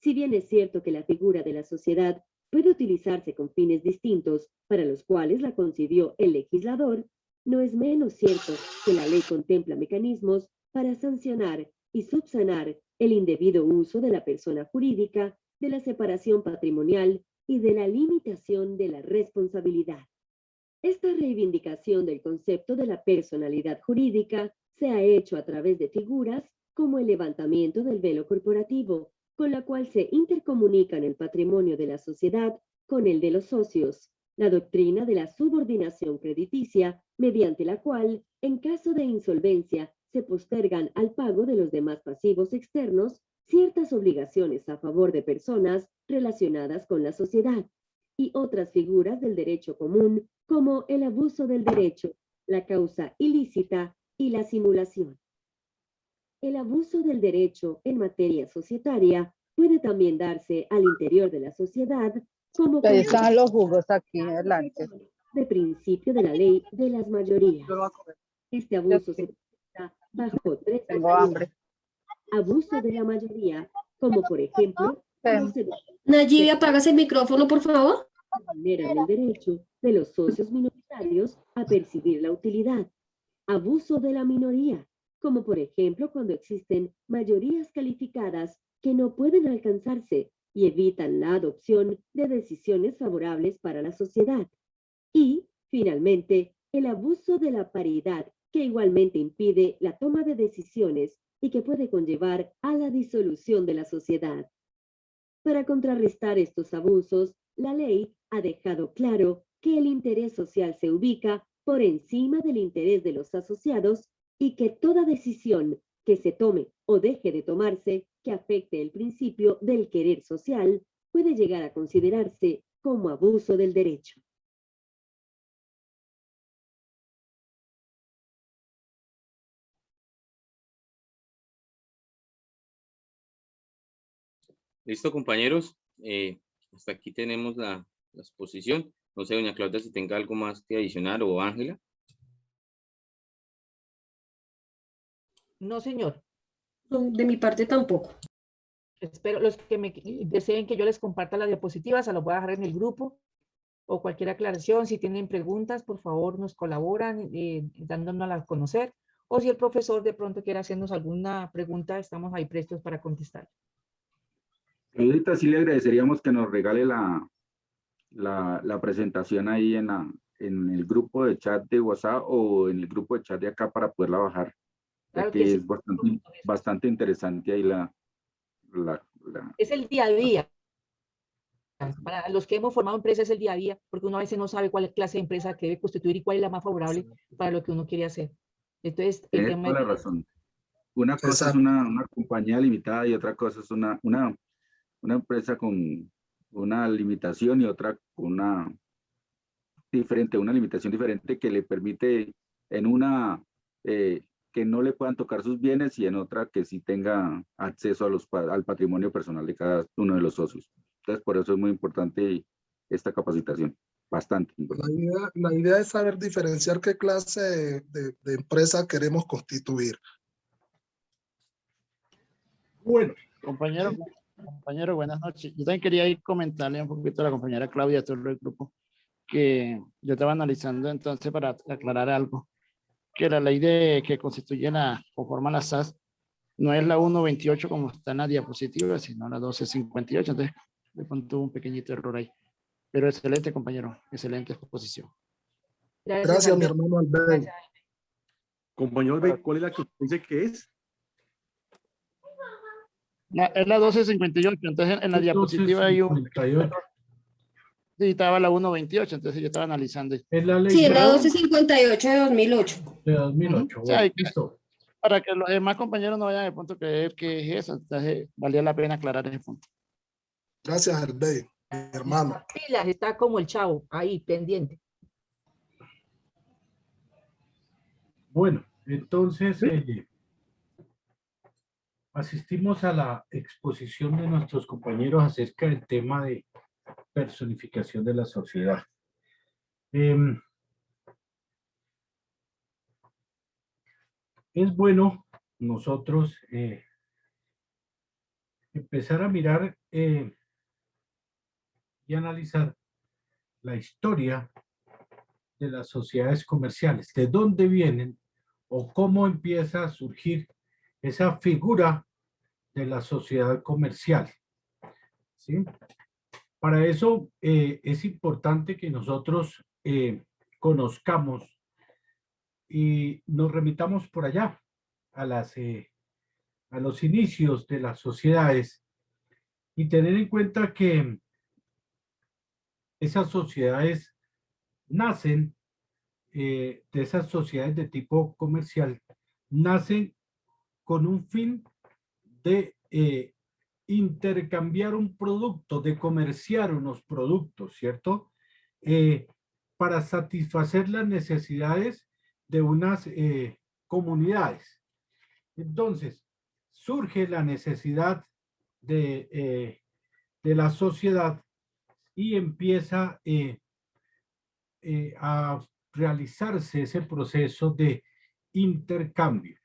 S20: Si bien es cierto que la figura de la sociedad puede utilizarse con fines distintos para los cuales la concibió el legislador, no es menos cierto que la ley contempla mecanismos para sancionar y subsanar el indebido uso de la persona jurídica, de la separación patrimonial y de la limitación de la responsabilidad. Esta reivindicación del concepto de la personalidad jurídica se ha hecho a través de figuras como el levantamiento del velo corporativo, con la cual se intercomunican el patrimonio de la sociedad con el de los socios, la doctrina de la subordinación crediticia, mediante la cual, en caso de insolvencia, se postergan al pago de los demás pasivos externos ciertas obligaciones a favor de personas relacionadas con la sociedad, y otras figuras del derecho común, como el abuso del derecho, la causa ilícita y la simulación. El abuso del derecho en materia societaria puede también darse al interior de la sociedad como
S17: Ahí están los jugos aquí adelante.
S20: de principio de la ley de las mayorías. Este abuso se presenta bajo tres modalidades. Abuso de la mayoría, como por ejemplo,
S5: Nayibia, apagas el micrófono, por favor.
S20: Vulneran el derecho de los socios minoritarios a percibir la utilidad. Abuso de la minoría, como por ejemplo cuando existen mayorías calificadas que no pueden alcanzarse y evitan la adopción de decisiones favorables para la sociedad. Y, finalmente, el abuso de la paridad, que igualmente impide la toma de decisiones y que puede conllevar a la disolución de la sociedad. Para contrarrestar estos abusos, la ley ha dejado claro que el interés social se ubica por encima del interés de los asociados y que toda decisión que se tome o deje de tomarse que afecte el principio del querer social puede llegar a considerarse como abuso del derecho.
S18: Listo, compañeros. Hasta aquí tenemos la exposición. No sé, doña Claudia, si tenga algo más que adicionar, o Ángela.
S6: No, señor.
S5: De mi parte tampoco.
S6: Espero, los que deseen que yo les comparta la diapositiva, se los voy a dejar en el grupo, o cualquier aclaración. Si tienen preguntas, por favor, nos colaboran dándonoslas a conocer, o si el profesor de pronto quiere hacernos alguna pregunta, estamos ahí prestos para contestar.
S21: Ahorita sí le agradeceríamos que nos regale la presentación ahí en en el grupo de chat de WhatsApp o en el grupo de chat de acá para poderla bajar,
S6: Claro
S21: ya
S6: que
S21: que
S6: sí.
S21: es bastante interesante ahí
S6: Es el día a día. Para los que hemos formado empresas es el día a día, porque uno a veces no sabe cuál clase de empresa que debe constituir y cuál es la más favorable para lo que uno quiere hacer. Entonces, el
S21: Tienes
S6: tema
S21: toda la razón. Una cosa es una compañía limitada y otra cosa es una empresa con una limitación y otra con una limitación diferente que le permite en una que no le puedan tocar sus bienes y en otra que sí tenga acceso al patrimonio personal de cada uno de los socios. Entonces, por eso es muy importante esta capacitación, bastante importante.
S15: La idea es saber diferenciar qué clase de empresa queremos constituir.
S2: Bueno.
S11: Compañero, buenas noches. Yo también quería ir comentarle un poquito a la compañera Claudia, todo el grupo, que yo estaba analizando entonces para aclarar algo, que la ley que constituye o forma la SAS no es la 128 como está en la diapositiva, sino la 1258, entonces de pronto tuvo un pequeñito error ahí. Pero excelente, compañero, excelente exposición.
S15: Gracias mi hermano Albert.
S22: Compañero Albert, ¿cuál es la que usted dice que es?
S11: Es la 1258, entonces en la diapositiva hay un... Sí, estaba la 128, entonces yo estaba analizando.
S2: Es la ley
S5: sí, es la 1258 de 2008.
S2: De 2008, bueno, listo.
S11: Para que los demás compañeros no vayan de punto creer que es eso, entonces valía la pena aclarar ese punto.
S15: Gracias, Albert, mi hermano.
S6: Pilas, está como el chavo, ahí, pendiente.
S2: Bueno, entonces asistimos a la exposición de nuestros compañeros acerca del tema de personificación de la sociedad. Es bueno nosotros empezar a mirar y analizar la historia de las sociedades comerciales, de dónde vienen o cómo empieza a surgir esa figura de la sociedad comercial. ¿Sí? Para eso es importante que nosotros conozcamos y nos remitamos por allá a los inicios de las sociedades y tener en cuenta que esas sociedades nacen, de esas sociedades de tipo comercial, nacen con un fin de intercambiar un producto, de comerciar unos productos, ¿cierto? Para satisfacer las necesidades de unas comunidades. Entonces, surge la necesidad de la sociedad y empieza a realizarse ese proceso de intercambio.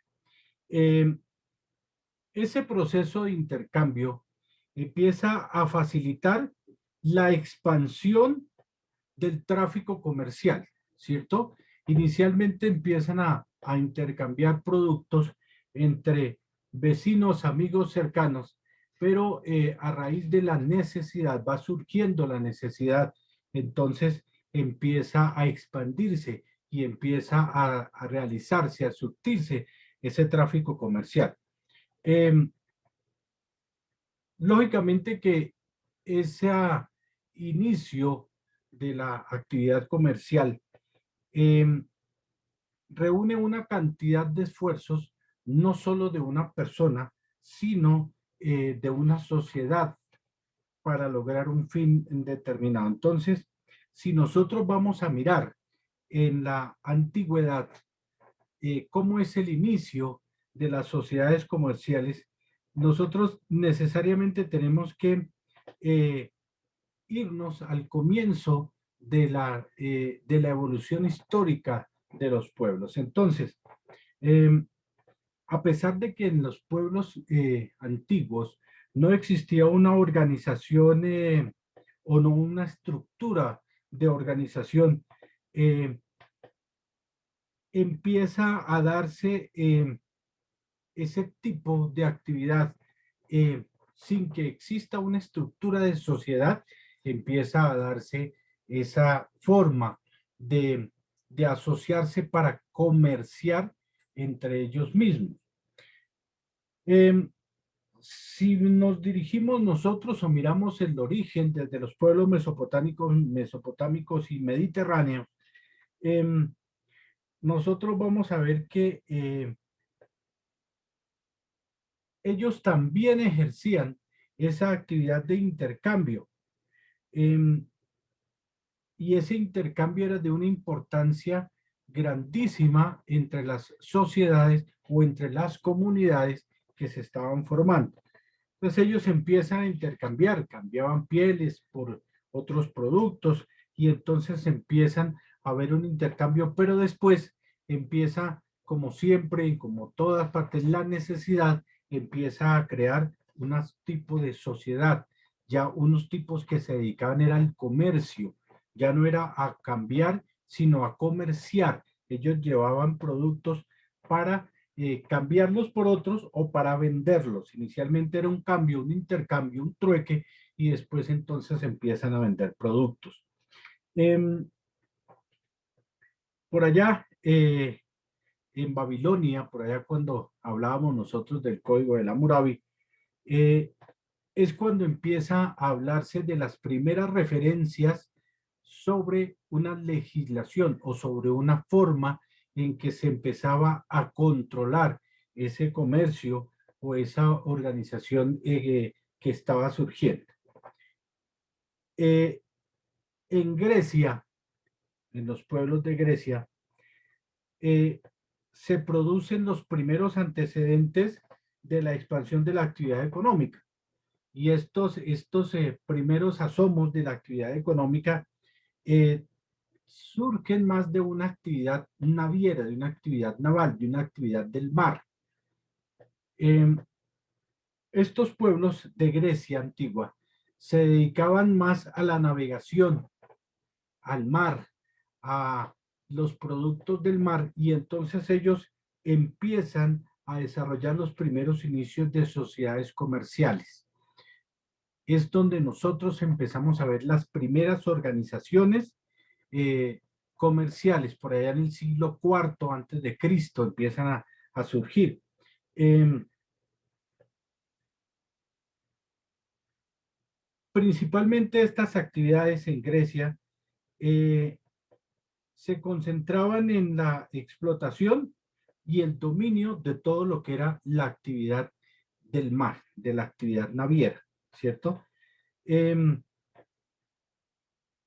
S2: Ese proceso de intercambio empieza a facilitar la expansión del tráfico comercial, ¿cierto? Inicialmente empiezan a intercambiar productos entre vecinos, amigos cercanos, pero a raíz de la necesidad, va surgiendo la necesidad, entonces empieza a expandirse y empieza a realizarse, a surtirse ese tráfico comercial. Lógicamente que ese inicio de la actividad comercial reúne una cantidad de esfuerzos, no solo de una persona, sino de una sociedad para lograr un fin determinado. Entonces, si nosotros vamos a mirar en la antigüedad cómo es el inicio de las sociedades comerciales, nosotros necesariamente tenemos que irnos al comienzo de la evolución histórica de los pueblos. Entonces, a pesar de que en los pueblos antiguos no existía una organización o no una estructura de organización, empieza a darse ese tipo de actividad sin que exista una estructura de sociedad, empieza a darse esa forma de asociarse para comerciar entre ellos mismos. Si nos dirigimos nosotros o miramos el origen desde los pueblos mesopotámicos y mediterráneos, nosotros vamos a ver que ellos también ejercían esa actividad de intercambio. Y ese intercambio era de una importancia grandísima entre las sociedades o entre las comunidades que se estaban formando. Entonces ellos empiezan a intercambiar, cambiaban pieles por otros productos y entonces empiezan a haber un intercambio, pero después empieza, como siempre y como todas partes, la necesidad empieza a crear un tipo de sociedad, ya unos tipos que se dedicaban era al comercio, ya no era a cambiar, sino a comerciar. Ellos llevaban productos para cambiarlos por otros o para venderlos. Inicialmente era un cambio, un intercambio, un trueque, y después entonces empiezan a vender productos. Por allá, en Babilonia, por allá cuando hablábamos nosotros del código de Hammurabi, es cuando empieza a hablarse de las primeras referencias sobre una legislación o sobre una forma en que se empezaba a controlar ese comercio o esa organización que estaba surgiendo. En Grecia, en los pueblos de Grecia, se producen los primeros antecedentes de la expansión de la actividad económica. Y estos primeros asomos de la actividad económica surgen más de una actividad naviera, de una actividad naval, de una actividad del mar. Estos pueblos de Grecia antigua se dedicaban más a la navegación, al mar, a los productos del mar, y entonces ellos empiezan a desarrollar los primeros inicios de sociedades comerciales. Es donde nosotros empezamos a ver las primeras organizaciones comerciales, por allá en el siglo IV antes de Cristo empiezan a surgir. Principalmente estas actividades en Grecia se concentraban en la explotación y el dominio de todo lo que era la actividad del mar, de la actividad naviera, ¿cierto?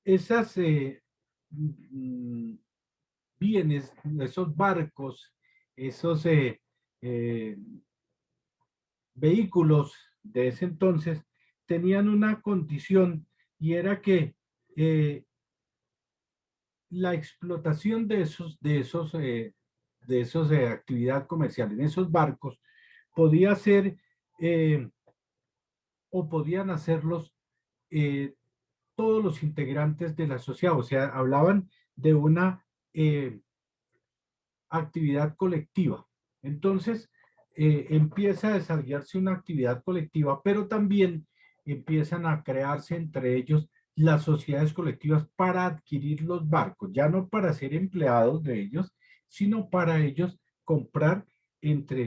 S2: Esas bienes, esos barcos, esos vehículos de ese entonces tenían una condición, y era que la explotación de esos actividad comercial en esos barcos podía ser o podían hacerlos todos los integrantes de la sociedad. O sea, hablaban de una actividad colectiva. Entonces empieza a desarrollarse una actividad colectiva, pero también empiezan a crearse entre ellos las sociedades colectivas para adquirir los barcos, ya no para ser empleados de ellos, sino para ellos comprar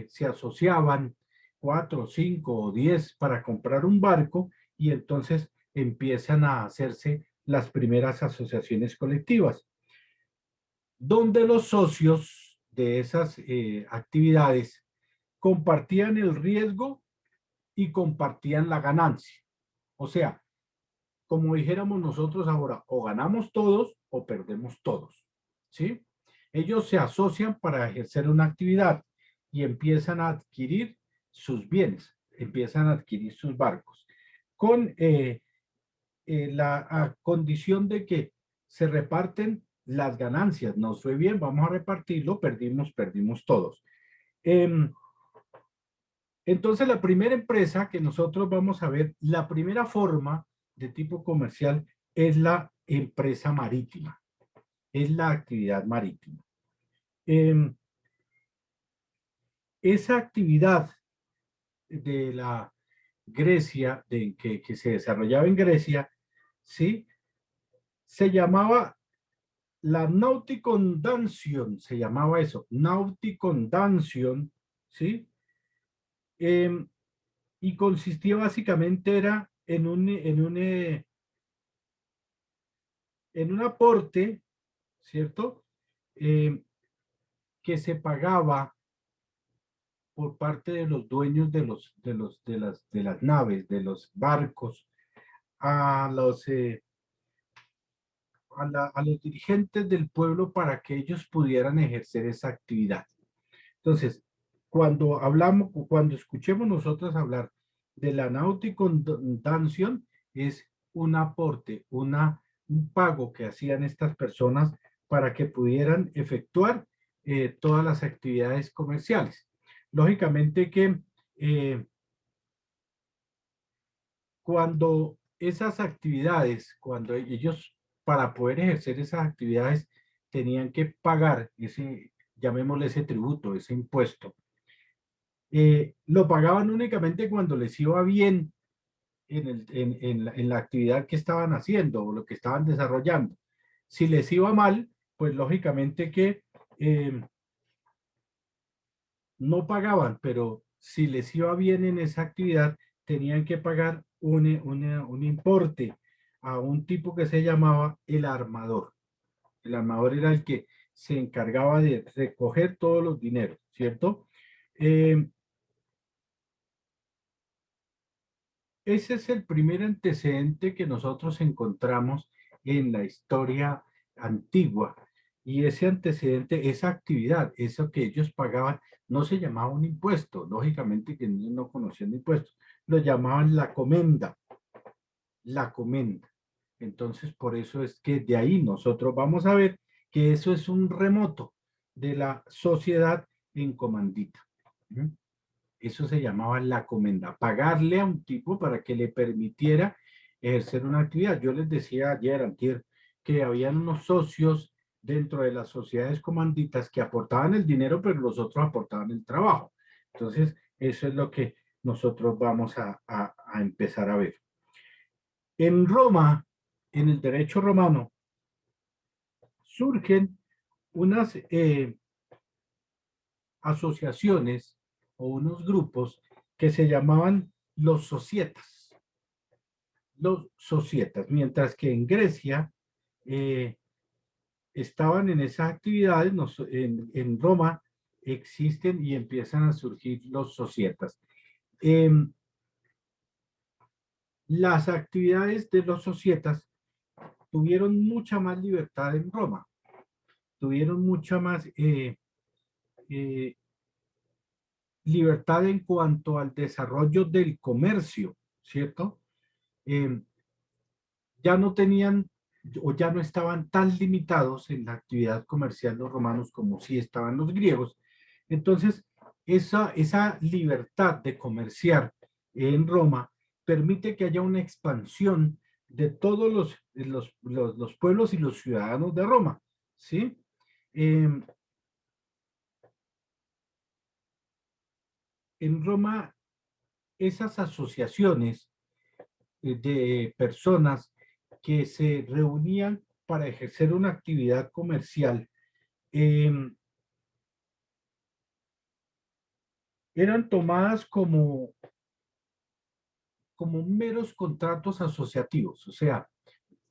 S2: se asociaban 4, 5 o 10 para comprar un barco, y entonces empiezan a hacerse las primeras asociaciones colectivas, donde los socios de esas actividades compartían el riesgo y compartían la ganancia. O sea, como dijéramos nosotros ahora, o ganamos todos o perdemos todos, ¿sí? Ellos se asocian para ejercer una actividad y empiezan a adquirir sus bienes, empiezan a adquirir sus barcos, con la condición de que se reparten las ganancias. Nos fue bien, vamos a repartirlo, perdimos todos. Entonces, la primera empresa que nosotros vamos a ver, la primera forma de tipo comercial es la empresa marítima, es la actividad marítima. Esa actividad de la Grecia, que se desarrollaba en Grecia, ¿sí? Se llamaba La nauticondancion, se llamaba eso, nauticondancion, ¿sí? Y consistía básicamente era en un aporte, ¿cierto? Que se pagaba por parte de los dueños de las naves, de los barcos, a los dirigentes del pueblo para que ellos pudieran ejercer esa actividad. Entonces, cuando escuchemos nosotros hablar de la nauticondancion, es un aporte, un pago que hacían estas personas para que pudieran efectuar todas las actividades comerciales. Lógicamente que cuando esas actividades, cuando ellos, para poder ejercer esas actividades, tenían que pagar ese, llamémosle ese tributo, ese impuesto, lo pagaban únicamente cuando les iba bien en la actividad que estaban haciendo o lo que estaban desarrollando. Si les iba mal, pues lógicamente que no pagaban, pero si les iba bien en esa actividad, tenían que pagar un importe a un tipo que se llamaba el armador. El armador era el que se encargaba de recoger todos los dineros, ¿cierto? Ese es el primer antecedente que nosotros encontramos en la historia antigua. Y ese antecedente, esa actividad, eso que ellos pagaban, no se llamaba un impuesto. Lógicamente que ellos no conocían impuestos. Lo llamaban la comenda. La comenda. Entonces, por eso es que de ahí nosotros vamos a ver que eso es un remoto de la sociedad en comandita. Eso se llamaba la comenda, pagarle a un tipo para que le permitiera ejercer una actividad. Yo les decía ayer, antier, que habían unos socios dentro de las sociedades comanditas que aportaban el dinero, pero los otros aportaban el trabajo. Entonces, eso es lo que nosotros vamos a empezar a ver. En Roma, en el derecho romano, surgen unas asociaciones o unos grupos que se llamaban los societas. Los societas, mientras que en Grecia estaban en esas actividades, en Roma existen y empiezan a surgir los societas. Las actividades de los societas tuvieron mucha más libertad en Roma, tuvieron mucha más libertad en cuanto al desarrollo del comercio, ¿cierto? Ya no tenían o ya no estaban tan limitados en la actividad comercial los romanos como sí estaban los griegos. Entonces, esa libertad de comerciar en Roma permite que haya una expansión de todos los pueblos y los ciudadanos de Roma, ¿sí? En Roma, esas asociaciones de personas que se reunían para ejercer una actividad comercial eran tomadas como meros contratos asociativos, o sea,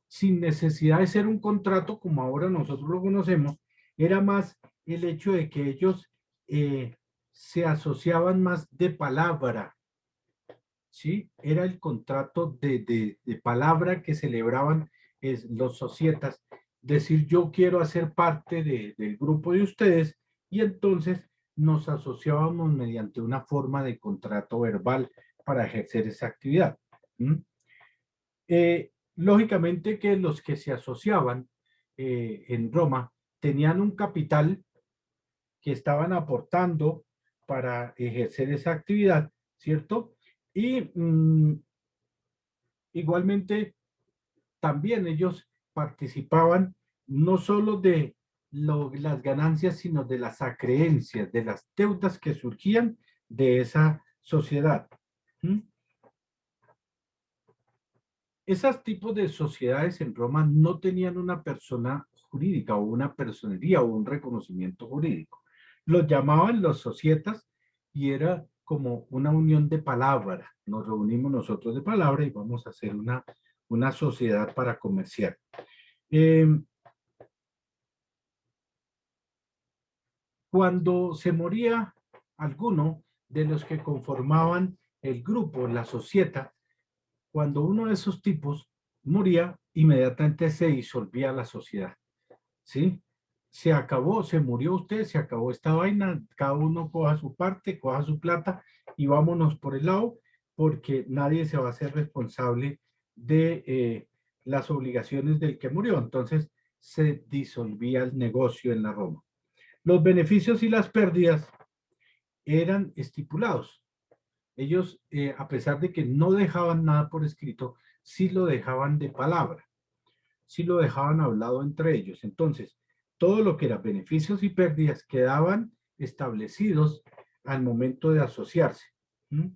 S2: sin necesidad de ser un contrato como ahora nosotros lo conocemos, era más el hecho de que ellos se asociaban más de palabra, ¿sí? Era el contrato de palabra que celebraban los societas, decir yo quiero hacer parte del grupo de ustedes y entonces nos asociábamos mediante una forma de contrato verbal para ejercer esa actividad. Lógicamente que los que se asociaban en Roma tenían un capital que estaban aportando para ejercer esa actividad, ¿cierto? Y igualmente también ellos participaban no solo de las ganancias, sino de las acreencias, de las deudas que surgían de esa sociedad. Esos tipos de sociedades en Roma no tenían una persona jurídica o una personería o un reconocimiento jurídico. Los llamaban los societas y era como una unión de palabra. Nos reunimos nosotros de palabra y vamos a hacer una sociedad para comerciar. Cuando se moría alguno de los que conformaban el grupo, la societa, cuando uno de esos tipos moría, inmediatamente se disolvía la sociedad, ¿sí? Se acabó, se murió usted, se acabó esta vaina, cada uno coja su parte, coja su plata y vámonos por el lado, porque nadie se va a hacer responsable de las obligaciones del que murió. Entonces se disolvía el negocio en la Roma. Los beneficios y las pérdidas eran estipulados. Ellos, a pesar de que no dejaban nada por escrito, sí lo dejaban de palabra, sí lo dejaban hablado entre ellos. Entonces, todo lo que era beneficios y pérdidas quedaban establecidos al momento de asociarse. ¿Mm?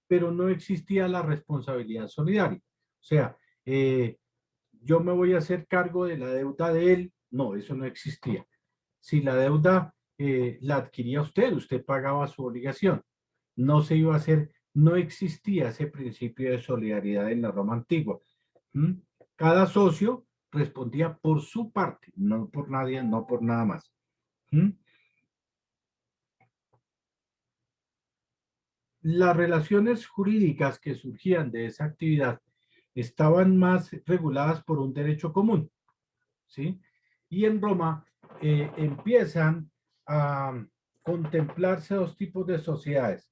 S2: Pero no existía la responsabilidad solidaria. O sea, yo me voy a hacer cargo de la deuda de él. No, eso no existía. Si la deuda la adquiría usted, usted pagaba su obligación. No se iba a hacer, no existía ese principio de solidaridad en la Roma antigua. ¿Mm? Cada socio respondía por su parte, no por nadie, no por nada más. ¿Mm? Las relaciones jurídicas que surgían de esa actividad estaban más reguladas por un derecho común, ¿sí? Y en Roma empiezan a contemplarse dos tipos de sociedades.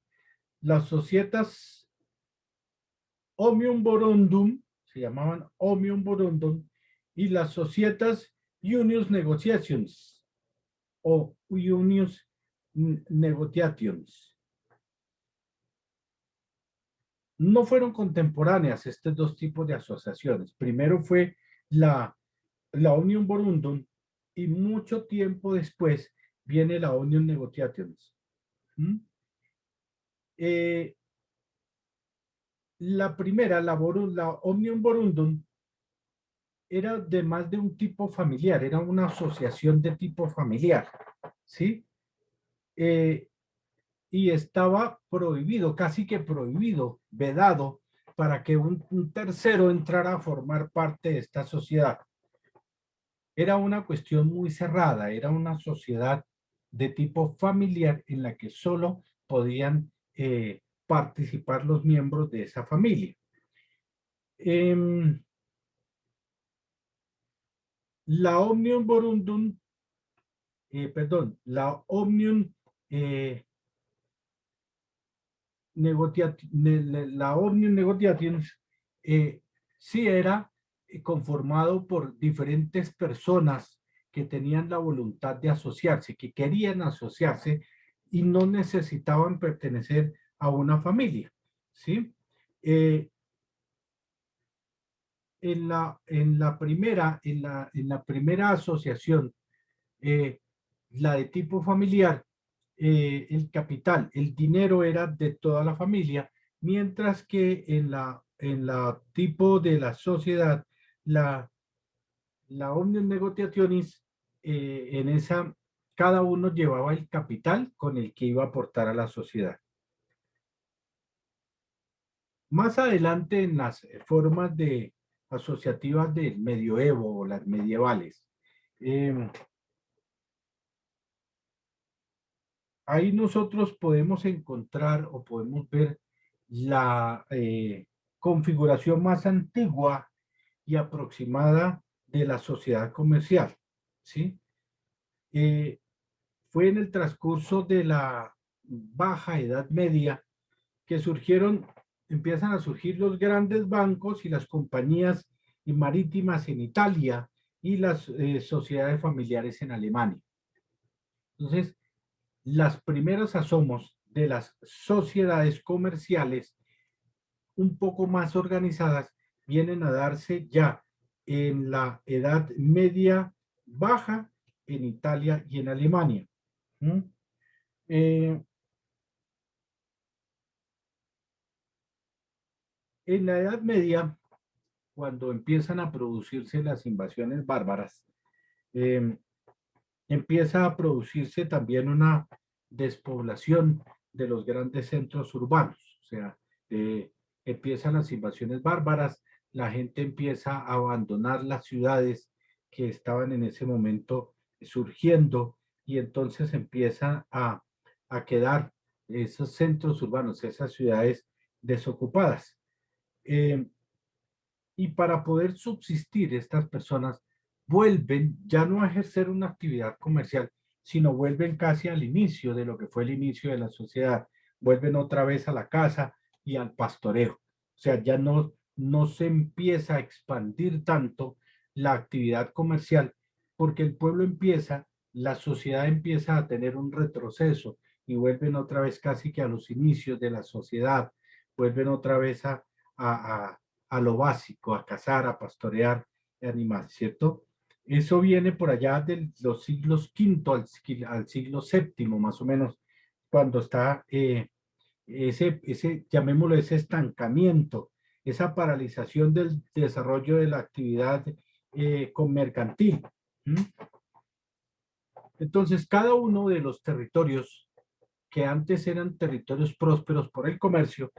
S2: Las societas omnium borundum, se llamaban omnium borundum, y las societas unius negotiations o unius negotiations. No fueron contemporáneas estos dos tipos de asociaciones. Primero fue la Omnium Borundum y mucho tiempo después viene la Omnium Negotiations. ¿Mm? La primera, la Omnium Borundum, era de más de un tipo familiar, era una asociación de tipo familiar, ¿sí? Y estaba prohibido, casi que prohibido, vedado, para que un tercero entrara a formar parte de esta sociedad. Era una cuestión muy cerrada, era una sociedad de tipo familiar en la que solo podían participar los miembros de esa familia. La Omnium Borundum, la Omnium la Omnium Negotiations sí era conformado por diferentes personas que tenían la voluntad de asociarse, que querían asociarse y no necesitaban pertenecer a una familia, ¿sí? En la primera asociación, la de tipo familiar, el capital, el dinero era de toda la familia, mientras que en la tipo de la sociedad, la Omnium Negotiationis, en esa, cada uno llevaba el capital con el que iba a aportar a la sociedad. Más adelante en las formas de asociativas del medioevo o las medievales, ahí nosotros podemos encontrar o podemos ver la configuración más antigua y aproximada de la sociedad comercial, ¿sí? Fue en el transcurso de la Baja Edad Media que empiezan a surgir los grandes bancos y las compañías marítimas en Italia y las sociedades familiares en Alemania. Entonces, las primeros asomos de las sociedades comerciales un poco más organizadas vienen a darse ya en la Edad Media Baja en Italia y en Alemania. En la Edad Media, cuando empiezan a producirse las invasiones bárbaras, empieza a producirse también una despoblación de los grandes centros urbanos, o sea, empiezan las invasiones bárbaras, la gente empieza a abandonar las ciudades que estaban en ese momento surgiendo y entonces empieza a quedar esos centros urbanos, esas ciudades desocupadas. Y para poder subsistir, estas personas vuelven ya no a ejercer una actividad comercial, sino vuelven casi al inicio de lo que fue el inicio de la sociedad. Vuelven otra vez a la casa y al pastoreo. O sea, ya no se empieza a expandir tanto la actividad comercial porque el pueblo empieza, la sociedad empieza a tener un retroceso y vuelven otra vez casi que a los inicios de la sociedad, vuelven otra vez a lo básico, a cazar, a pastorear animales, ¿cierto? Eso viene por allá de los siglos V al siglo VII, más o menos, cuando está llamémoslo, ese estancamiento, esa paralización del desarrollo de la actividad mercantil. Entonces, cada uno de los territorios que antes eran territorios prósperos por el comercio,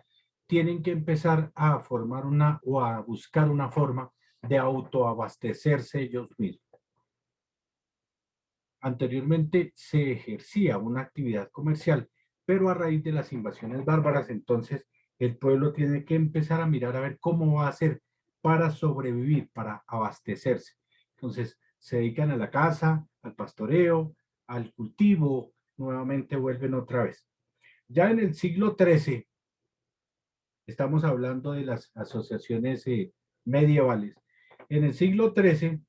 S2: tienen que empezar a formar o a buscar una forma de autoabastecerse ellos mismos. Anteriormente se ejercía una actividad comercial, pero a raíz de las invasiones bárbaras, entonces el pueblo tiene que empezar a mirar a ver cómo va a hacer para sobrevivir, para abastecerse. Entonces se dedican a la caza, al pastoreo, al cultivo, nuevamente vuelven otra vez. Ya en el siglo XIII, estamos hablando de las asociaciones medievales. En el siglo XIII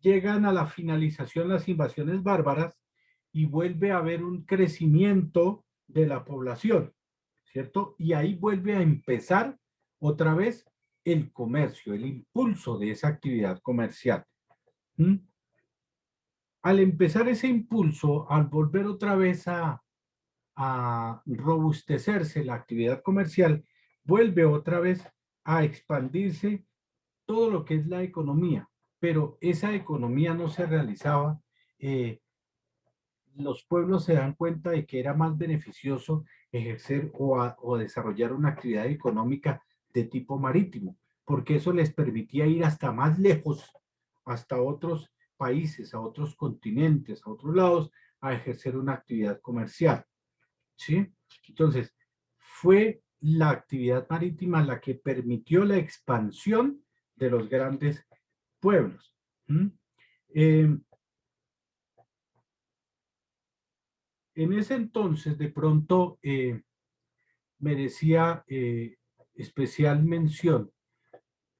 S2: llegan a la finalización las invasiones bárbaras y vuelve a haber un crecimiento de la población, ¿cierto? Y ahí vuelve a empezar otra vez el comercio, el impulso de esa actividad comercial. Al empezar ese impulso, al volver otra vez a robustecerse la actividad comercial, vuelve otra vez a expandirse todo lo que es la economía, pero esa economía no se realizaba. Los pueblos se dan cuenta de que era más beneficioso ejercer o desarrollar una actividad económica de tipo marítimo, porque eso les permitía ir hasta más lejos, hasta otros países, a otros continentes, a otros lados, a ejercer una actividad comercial. ¿Sí? Entonces, fue la actividad marítima la que permitió la expansión de los grandes pueblos. En ese entonces, de pronto, merecía especial mención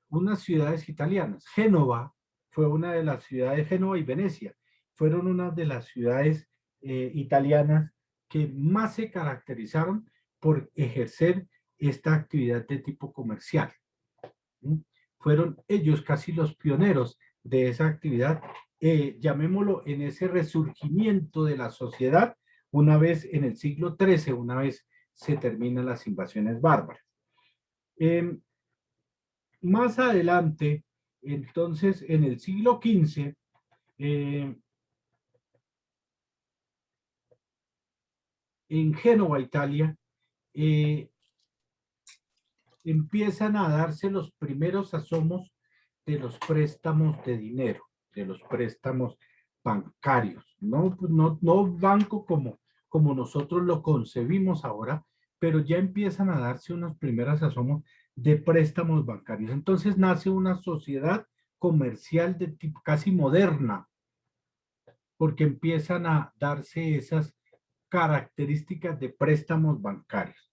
S2: unas ciudades italianas. Génova fue una de las ciudades, Génova y Venecia, fueron una de las ciudades italianas que más se caracterizaron por ejercer esta actividad de tipo comercial. Fueron ellos casi los pioneros de esa actividad, llamémoslo en ese resurgimiento de la sociedad, una vez en el siglo XIII, una vez se terminan las invasiones bárbaras. Más adelante, entonces, en el siglo XV, en Génova, Italia, empiezan a darse los primeros asomos de los préstamos de dinero, de los préstamos bancarios, no banco como nosotros lo concebimos ahora, pero ya empiezan a darse unos primeros asomos de préstamos bancarios. Entonces nace una sociedad comercial de tipo casi moderna, porque empiezan a darse esas características de préstamos bancarios.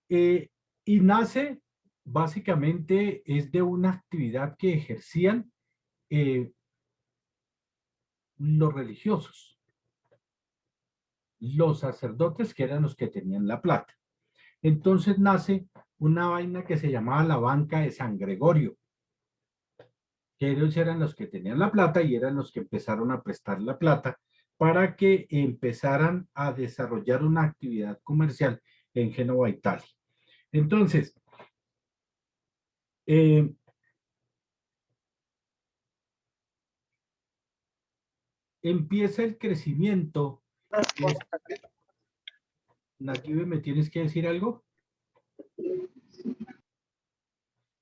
S2: Y nace, básicamente, es de una actividad que ejercían los religiosos, los sacerdotes, que eran los que tenían la plata. Entonces nace una vaina que se llamaba la banca de San Gregorio, que ellos eran los que tenían la plata y eran los que empezaron a prestar la plata para que empezaran a desarrollar una actividad comercial en Génova, Italia. Entonces, empieza el crecimiento. Native, ¿me tienes que decir algo?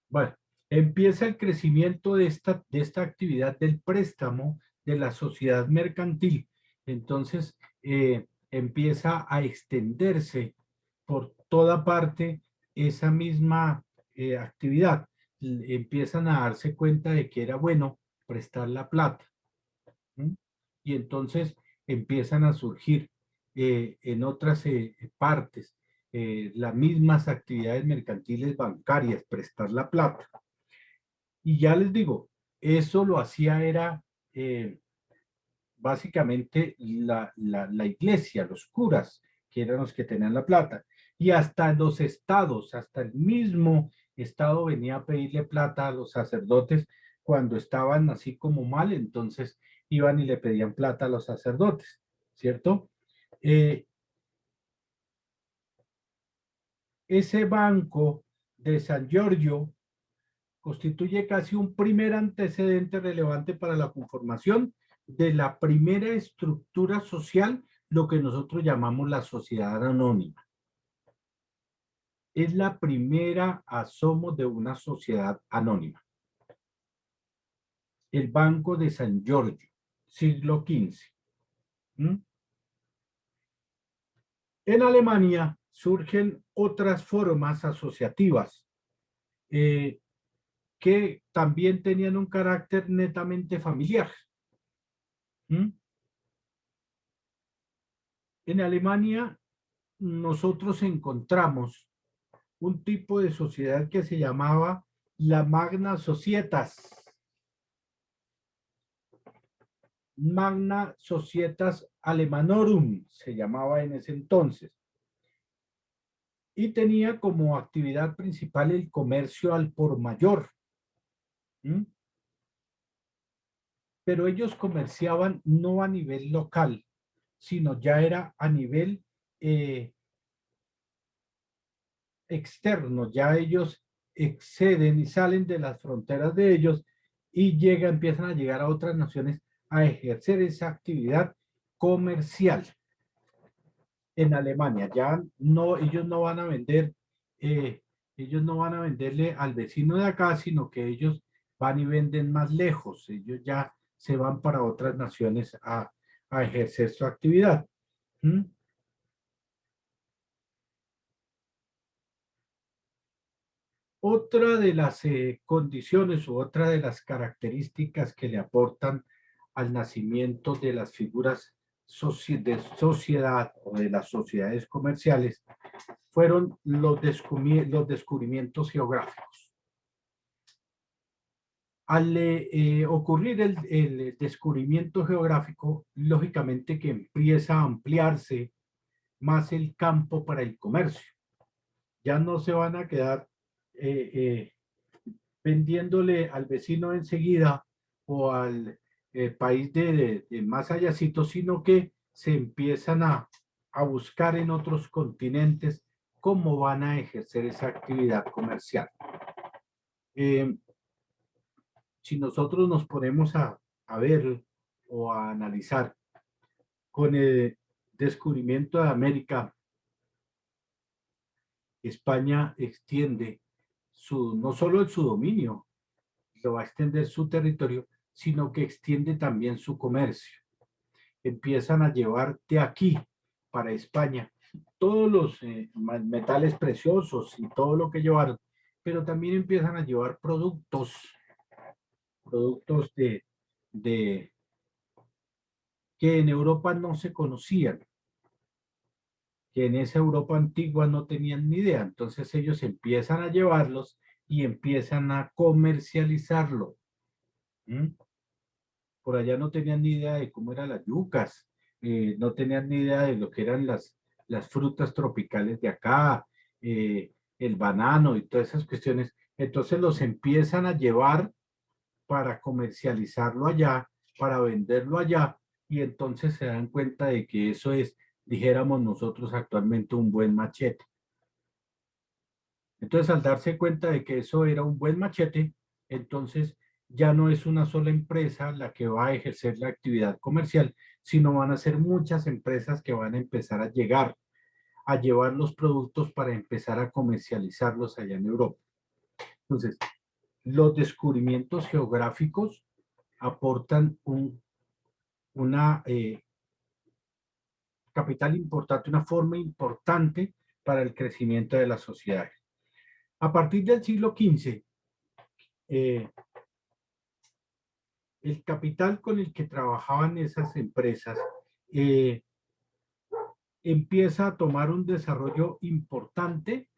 S2: Bueno, empieza el crecimiento de esta actividad del préstamo de la sociedad mercantil. Entonces, empieza a extenderse por toda parte esa misma actividad. Empiezan a darse cuenta de que era bueno prestar la plata. Y entonces empiezan a surgir en otras partes las mismas actividades mercantiles bancarias, prestar la plata. Y ya les digo, eso lo hacía era básicamente la iglesia, los curas, que eran los que tenían la plata. Y hasta los estados, hasta el mismo estado venía a pedirle plata a los sacerdotes cuando estaban así como mal, entonces iban y le pedían plata a los sacerdotes, ¿cierto? Ese banco de San Giorgio constituye casi un primer antecedente relevante para la conformación de la primera estructura social, lo que nosotros llamamos la sociedad anónima. Es la primera asomo de una sociedad anónima. El Banco de San Giorgio, siglo XV. En Alemania surgen otras formas asociativas que también tenían un carácter netamente familiar. En Alemania nosotros encontramos un tipo de sociedad que se llamaba la Magna Societas. Magna Societas Alemanorum se llamaba en ese entonces. Y tenía como actividad principal el comercio al por mayor. Pero ellos comerciaban no a nivel local, sino ya era a nivel externo. Ya ellos exceden y salen de las fronteras de ellos y empiezan a llegar a otras naciones a ejercer esa actividad comercial. En Alemania ya no, ellos no van a vender, ellos no van a venderle al vecino de acá, sino que ellos van y venden más lejos. Ellos ya se van para otras naciones a ejercer su actividad. Otra de las condiciones u otra de las características que le aportan al nacimiento de las figuras de sociedad o de las sociedades comerciales fueron los descubrimientos geográficos. Al ocurrir el descubrimiento geográfico, lógicamente que empieza a ampliarse más el campo para el comercio. Ya no se van a quedar vendiéndole al vecino enseguida o al país de más allácito, sino que se empiezan a buscar en otros continentes cómo van a ejercer esa actividad comercial. Si nosotros nos ponemos a ver o a analizar con el descubrimiento de América, España extiende no solo su dominio, lo va a extender su territorio, sino que extiende también su comercio. Empiezan a llevar de aquí para España todos los metales preciosos y todo lo que llevaron, pero también empiezan a llevar productos que en Europa no se conocían, que en esa Europa antigua no tenían ni idea. Entonces ellos empiezan a llevarlos y empiezan a comercializarlo. Por allá no tenían ni idea de cómo eran las yucas, no tenían ni idea de lo que eran las frutas tropicales de acá, el banano y todas esas cuestiones. Entonces los empiezan a llevar para comercializarlo allá, para venderlo allá, y entonces se dan cuenta de que eso es, dijéramos nosotros actualmente, un buen machete. Entonces, al darse cuenta de que eso era un buen machete, entonces ya no es una sola empresa la que va a ejercer la actividad comercial, sino van a ser muchas empresas que van a empezar a llegar a llevar los productos para empezar a comercializarlos allá en Europa. Entonces, los descubrimientos geográficos aportan una capital importante, una forma importante para el crecimiento de las sociedades. A partir del siglo XV, el capital con el que trabajaban esas empresas empieza a tomar un desarrollo importante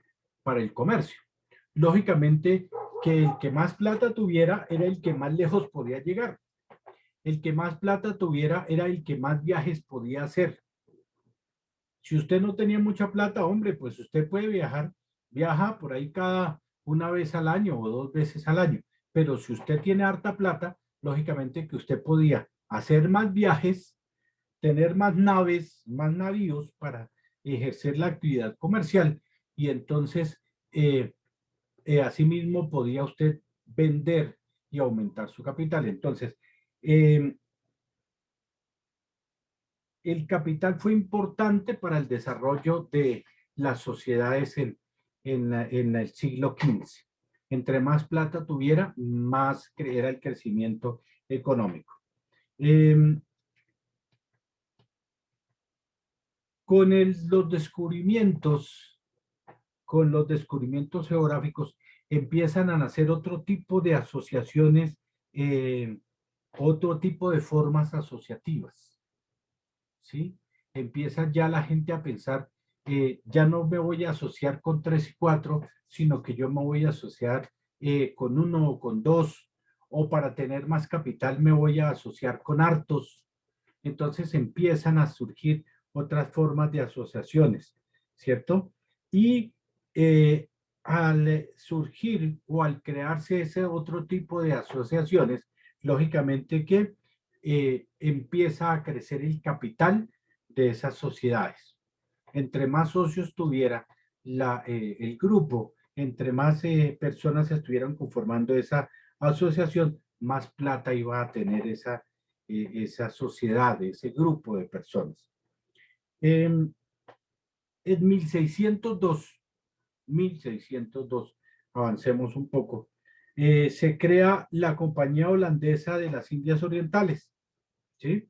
S2: para el comercio. Lógicamente que el que más plata tuviera era el que más lejos podía llegar. El que más plata tuviera era el que más viajes podía hacer. Si usted no tenía mucha plata, hombre, pues usted puede viajar, viaja por ahí cada una vez al año o 2 veces al año. Pero si usted tiene harta plata, lógicamente que usted podía hacer más viajes, tener más naves, más navíos para ejercer la actividad comercial y entonces asimismo podía usted vender y aumentar su capital. Entonces, el capital fue importante para el desarrollo de las sociedades en el siglo XV. Entre más plata tuviera, más era el crecimiento económico. Con los descubrimientos geográficos, empiezan a nacer otro tipo de asociaciones, otro tipo de formas asociativas, ¿sí? Empieza ya la gente a pensar, ya no me voy a asociar con 3 y 4, sino que yo me voy a asociar con 1 o con 2, o para tener más capital me voy a asociar con hartos. Entonces empiezan a surgir otras formas de asociaciones, ¿cierto? Y al surgir o al crearse ese otro tipo de asociaciones, lógicamente que empieza a crecer el capital de esas sociedades. Entre más socios tuviera el grupo, entre más personas estuvieran conformando esa asociación, más plata iba a tener esa sociedad, ese grupo de personas. En 1602, avancemos un poco, se crea la Compañía Holandesa de las Indias Orientales, ¿sí?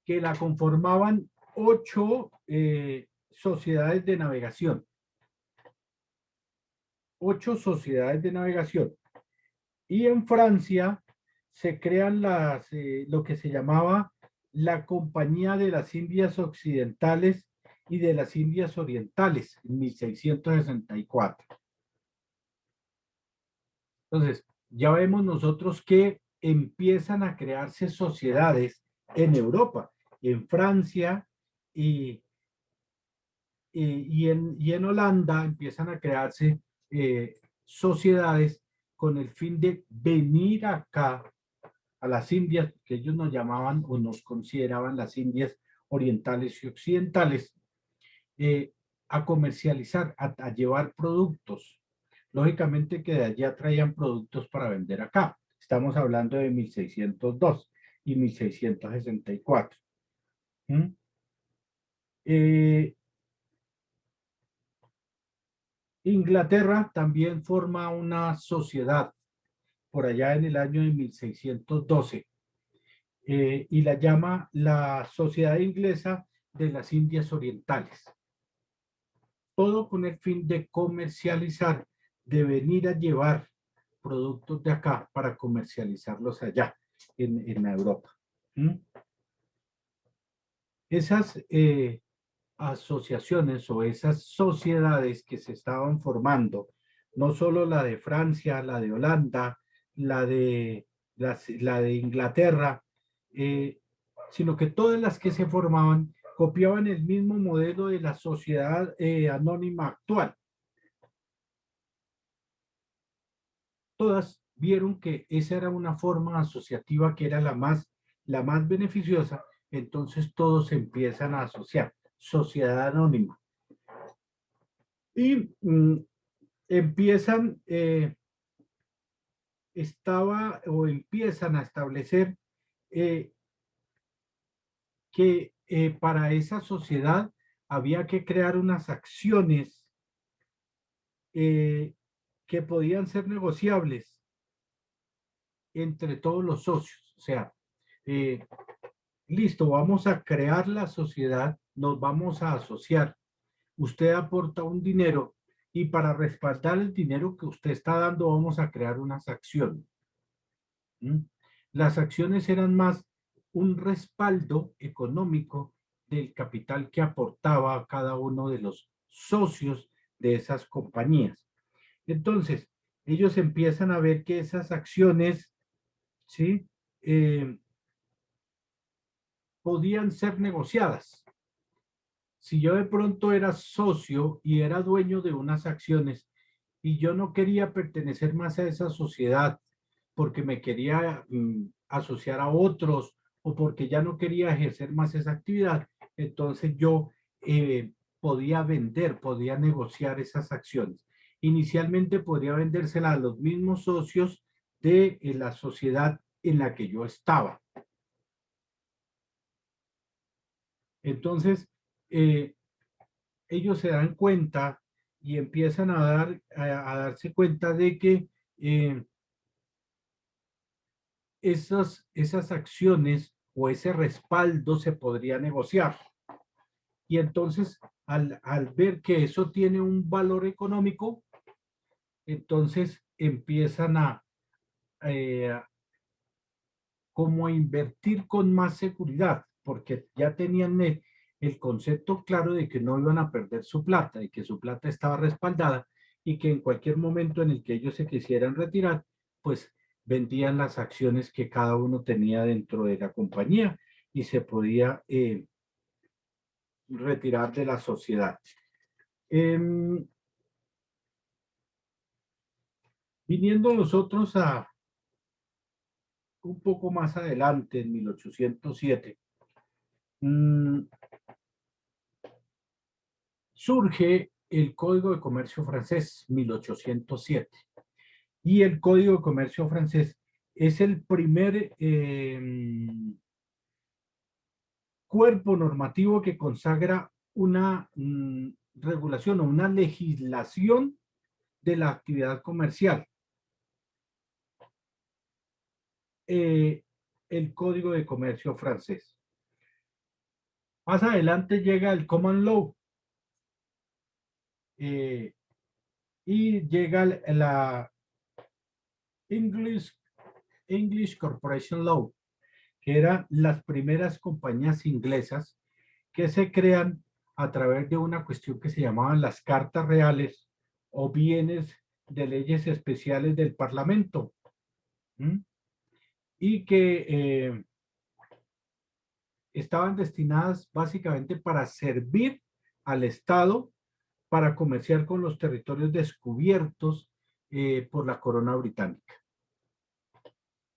S2: Que la conformaban 8 sociedades de navegación. 8 sociedades de navegación. Y en Francia se crean lo que se llamaba la Compañía de las Indias Occidentales y de las Indias Orientales en 1664. Entonces, ya vemos nosotros que empiezan a crearse sociedades en Europa, en Francia y en Holanda empiezan a crearse sociedades con el fin de venir acá a las Indias, que ellos nos llamaban o nos consideraban las Indias orientales y occidentales, a comercializar, a llevar productos. Lógicamente que de allá traían productos para vender acá. Estamos hablando de 1602 y 1664. Inglaterra también forma una sociedad por allá en el año de 1612 y la llama la Sociedad Inglesa de las Indias Orientales. Todo con el fin de comercializar, de venir a llevar productos de acá para comercializarlos allá en Europa. Esas asociaciones o esas sociedades que se estaban formando, no solo la de Francia, la de Holanda, la de Inglaterra, sino que todas las que se formaban copiaban el mismo modelo de la sociedad anónima actual. Todas vieron que esa era una forma asociativa que era la más beneficiosa, entonces todos empiezan a asociar, sociedad anónima. Y empiezan estaba o empiezan a establecer que para esa sociedad había que crear unas acciones que podían ser negociables entre todos los socios. O sea, listo, vamos a crear la sociedad, nos vamos a asociar. Usted aporta un dinero y para respaldar el dinero que usted está dando vamos a crear unas acciones. Las acciones eran más un respaldo económico del capital que aportaba a cada uno de los socios de esas compañías. Entonces, ellos empiezan a ver que esas acciones, ¿sí? Podían ser negociadas. Si yo de pronto era socio y era dueño de unas acciones y yo no quería pertenecer más a esa sociedad porque me quería asociar a otros o porque ya no quería ejercer más esa actividad, entonces yo podía vender, podía negociar esas acciones. Inicialmente podría vendérsela a los mismos socios de la sociedad en la que yo estaba. Entonces, ellos se dan cuenta y empiezan a darse cuenta de que esas acciones o ese respaldo se podría negociar. Y entonces, al ver que eso tiene un valor económico, entonces empiezan como a invertir con más seguridad, porque ya tenían el concepto claro de que no iban a perder su plata y que su plata estaba respaldada y que en cualquier momento en el que ellos se quisieran retirar, pues vendían las acciones que cada uno tenía dentro de la compañía y se podía retirar de la sociedad. Viniendo nosotros a un poco más adelante, en 1807, surge el Código de Comercio francés, 1807. Y el Código de Comercio francés es el primer cuerpo normativo que consagra una regulación o una legislación de la actividad comercial. El Código de Comercio francés. Más adelante llega el Common Law y llega la English Corporation Law, que eran las primeras compañías inglesas que se crean a través de una cuestión que se llamaban las cartas reales o bienes de leyes especiales del Parlamento. Y que estaban destinadas básicamente para servir al Estado para comerciar con los territorios descubiertos por la corona británica.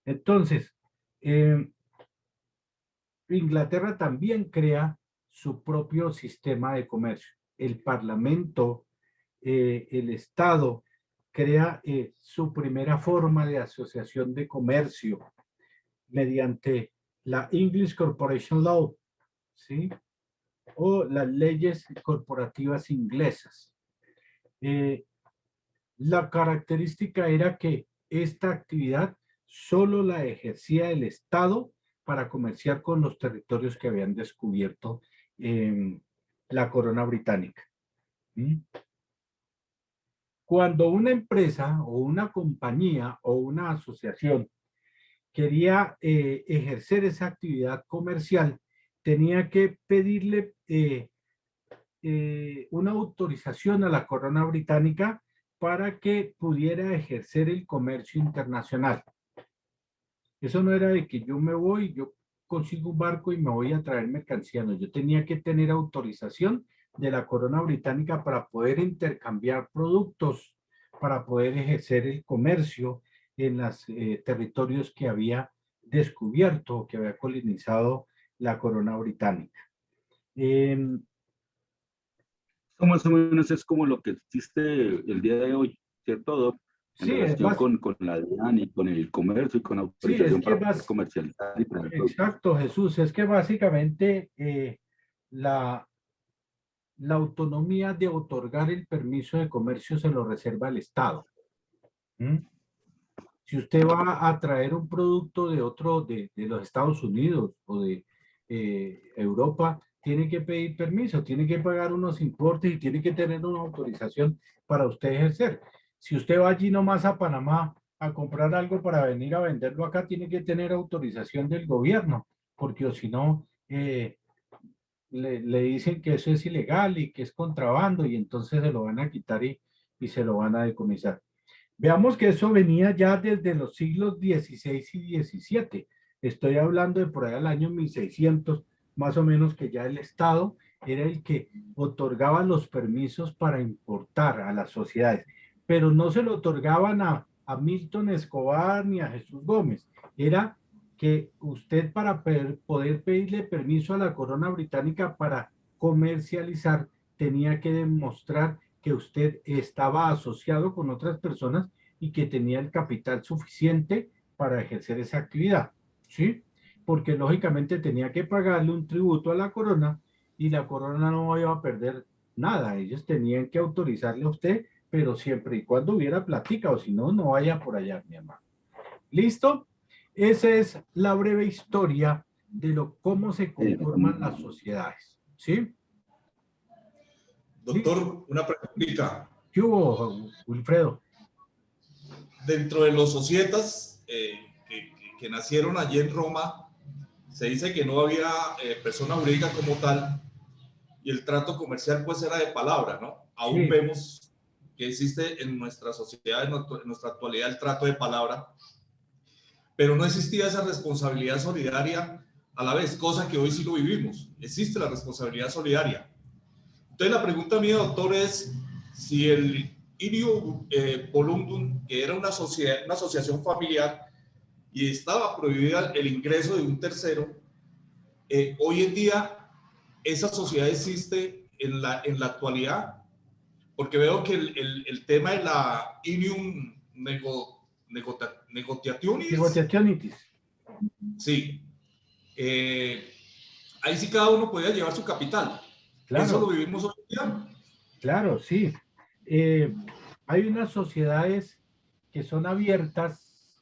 S2: Entonces, Inglaterra también crea su propio sistema de comercio. El Parlamento, el Estado, crea su primera forma de asociación de comercio mediante la English Corporation Law, ¿sí? O las leyes corporativas inglesas. La característica era que esta actividad solo la ejercía el Estado para comerciar con los territorios que habían descubierto la corona británica. Cuando una empresa o una compañía o una asociación quería ejercer esa actividad comercial, tenía que pedirle una autorización a la corona británica para que pudiera ejercer el comercio internacional. Eso no era de que yo me voy, yo consigo un barco y me voy a traer mercancía, no, yo tenía que tener autorización de la corona británica para poder intercambiar productos, para poder ejercer el comercio en los territorios que había descubierto, que había colonizado la corona británica.
S21: Más o menos es como lo que existe el día de hoy, ¿cierto? en relación con la DIAN y con el comercio y con autorización para comercializar.
S2: Exacto, Jesús. Es que básicamente la autonomía de otorgar el permiso de comercio se lo reserva el Estado. Si usted va a traer un producto de los Estados Unidos o de Europa, tiene que pedir permiso, tiene que pagar unos importes y tiene que tener una autorización para usted ejercer. Si usted va allí nomás a Panamá a comprar algo para venir a venderlo acá, tiene que tener autorización del gobierno, porque o si no, le dicen que eso es ilegal y que es contrabando y entonces se lo van a quitar y se lo van a decomisar. Veamos que eso venía ya desde los siglos XVI y XVII. Estoy hablando de por allá del año 1600, más o menos, que ya el Estado era el que otorgaba los permisos para importar a las sociedades, pero no se lo otorgaban a Milton Escobar ni a Jesús Gómez. Era que usted para poder pedirle permiso a la corona británica para comercializar tenía que demostrar que usted estaba asociado con otras personas y que tenía el capital suficiente para ejercer esa actividad, ¿sí? Porque lógicamente tenía que pagarle un tributo a la corona y la corona no iba a perder nada. Ellos tenían que autorizarle a usted, pero siempre y cuando hubiera plática, o si no, no vaya por allá, mi hermano. ¿Listo? Esa es la breve historia de cómo se conforman las sociedades, ¿sí?
S12: Doctor, una preguntita.
S2: ¿Qué hubo, Wilfredo?
S12: Dentro de los societas que nacieron allí en Roma, se dice que no había persona jurídica como tal y el trato comercial pues era de palabra, ¿no? Aún
S2: Sí.
S12: vemos que existe en nuestra sociedad, en nuestra actualidad, el trato de palabra, pero no existía esa responsabilidad solidaria a la vez, cosa que hoy sí lo vivimos. Existe la responsabilidad solidaria. Entonces la pregunta mía, doctor, es si el Inium Volundum, que era una asociación familiar y estaba prohibida el ingreso de un tercero, hoy en día esa sociedad existe en la actualidad, porque veo que el tema de la Inium Negotiationis. Sí. Ahí sí cada uno podía llevar su capital.
S2: Claro.
S12: Eso lo vivimos hoy en día.
S2: Claro, sí. Hay unas sociedades que son abiertas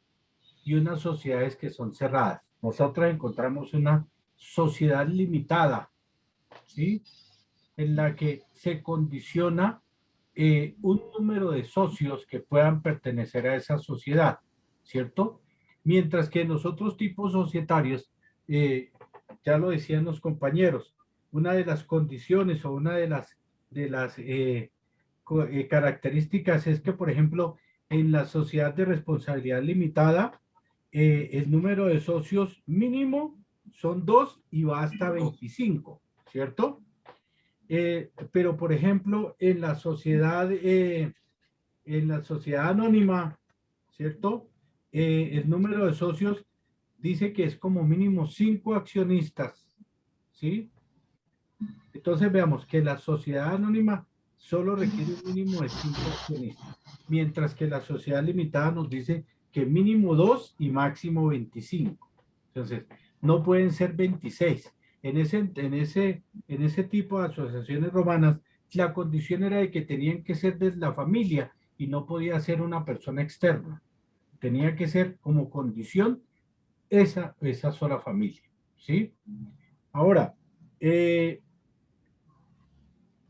S2: y unas sociedades que son cerradas. Nosotros encontramos una sociedad limitada, ¿sí? En la que se condiciona un número de socios que puedan pertenecer a esa sociedad, ¿cierto? Mientras que en los otros tipos societarios, ya lo decían los compañeros, una de las condiciones o una de las características es que, por ejemplo, en la sociedad de responsabilidad limitada, el número de socios mínimo son 2 y va hasta 25, ¿cierto? Pero, por ejemplo, en la sociedad anónima, ¿cierto? El número de socios dice que es como mínimo 5 accionistas, ¿sí? Entonces veamos que la sociedad anónima solo requiere un mínimo de 5 accionistas, mientras que la sociedad limitada nos dice que mínimo 2 y máximo 25. Entonces, no pueden ser 26. En ese tipo de asociaciones romanas, la condición era de que tenían que ser de la familia y no podía ser una persona externa. Tenía que ser como condición esa sola familia, ¿sí? Ahora,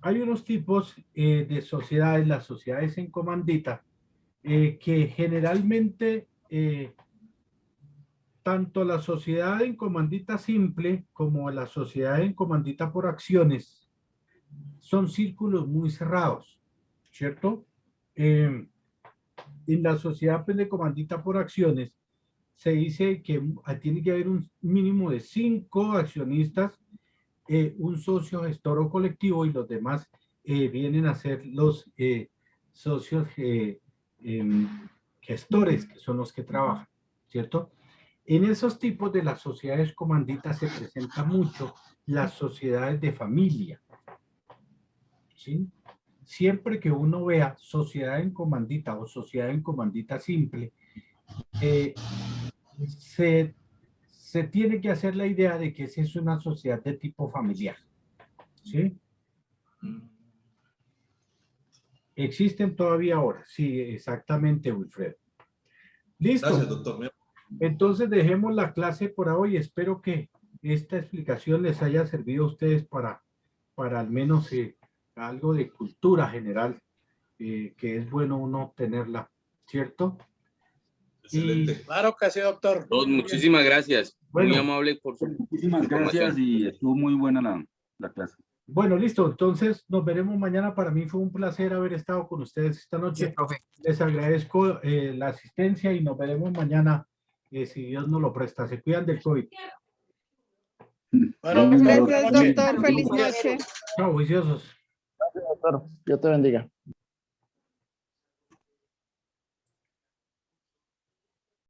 S2: hay unos tipos de sociedades, las sociedades en comandita, que generalmente tanto la sociedad en comandita simple como la sociedad en comandita por acciones son círculos muy cerrados, ¿cierto? En la sociedad de comandita por acciones se dice que tiene que haber un mínimo de 5 accionistas, un socio gestor o colectivo, y los demás vienen a ser los socios gestores, que son los que trabajan, ¿cierto? En esos tipos de las sociedades comanditas se presenta mucho las sociedades de familia, ¿sí? siempre que uno vea sociedad en comandita o sociedad en comandita simple, se tiene que hacer la idea de que esa es una sociedad de tipo familiar. ¿Sí? ¿Existen todavía ahora? Sí, exactamente, Wilfredo. Listo.
S12: Gracias, doctor.
S2: Entonces dejemos la clase por hoy. Espero que esta explicación les haya servido a ustedes para al menos algo de cultura general, que es bueno uno tenerla, ¿cierto?
S12: Excelente.
S1: Claro que sí, doctor.
S18: Muchísimas gracias.
S2: Bueno,
S18: muy amable por su
S21: Muchísimas gracias y estuvo muy buena la clase.
S2: Bueno, listo. Entonces nos veremos mañana. Para mí fue un placer haber estado con ustedes esta noche. Les agradezco la asistencia y nos veremos mañana, si Dios nos lo presta. Se cuidan del COVID.
S1: Bueno,
S3: gracias, doctor. Feliz noche.
S2: Chao, juiciosos.
S11: Gracias, doctor. Dios te bendiga.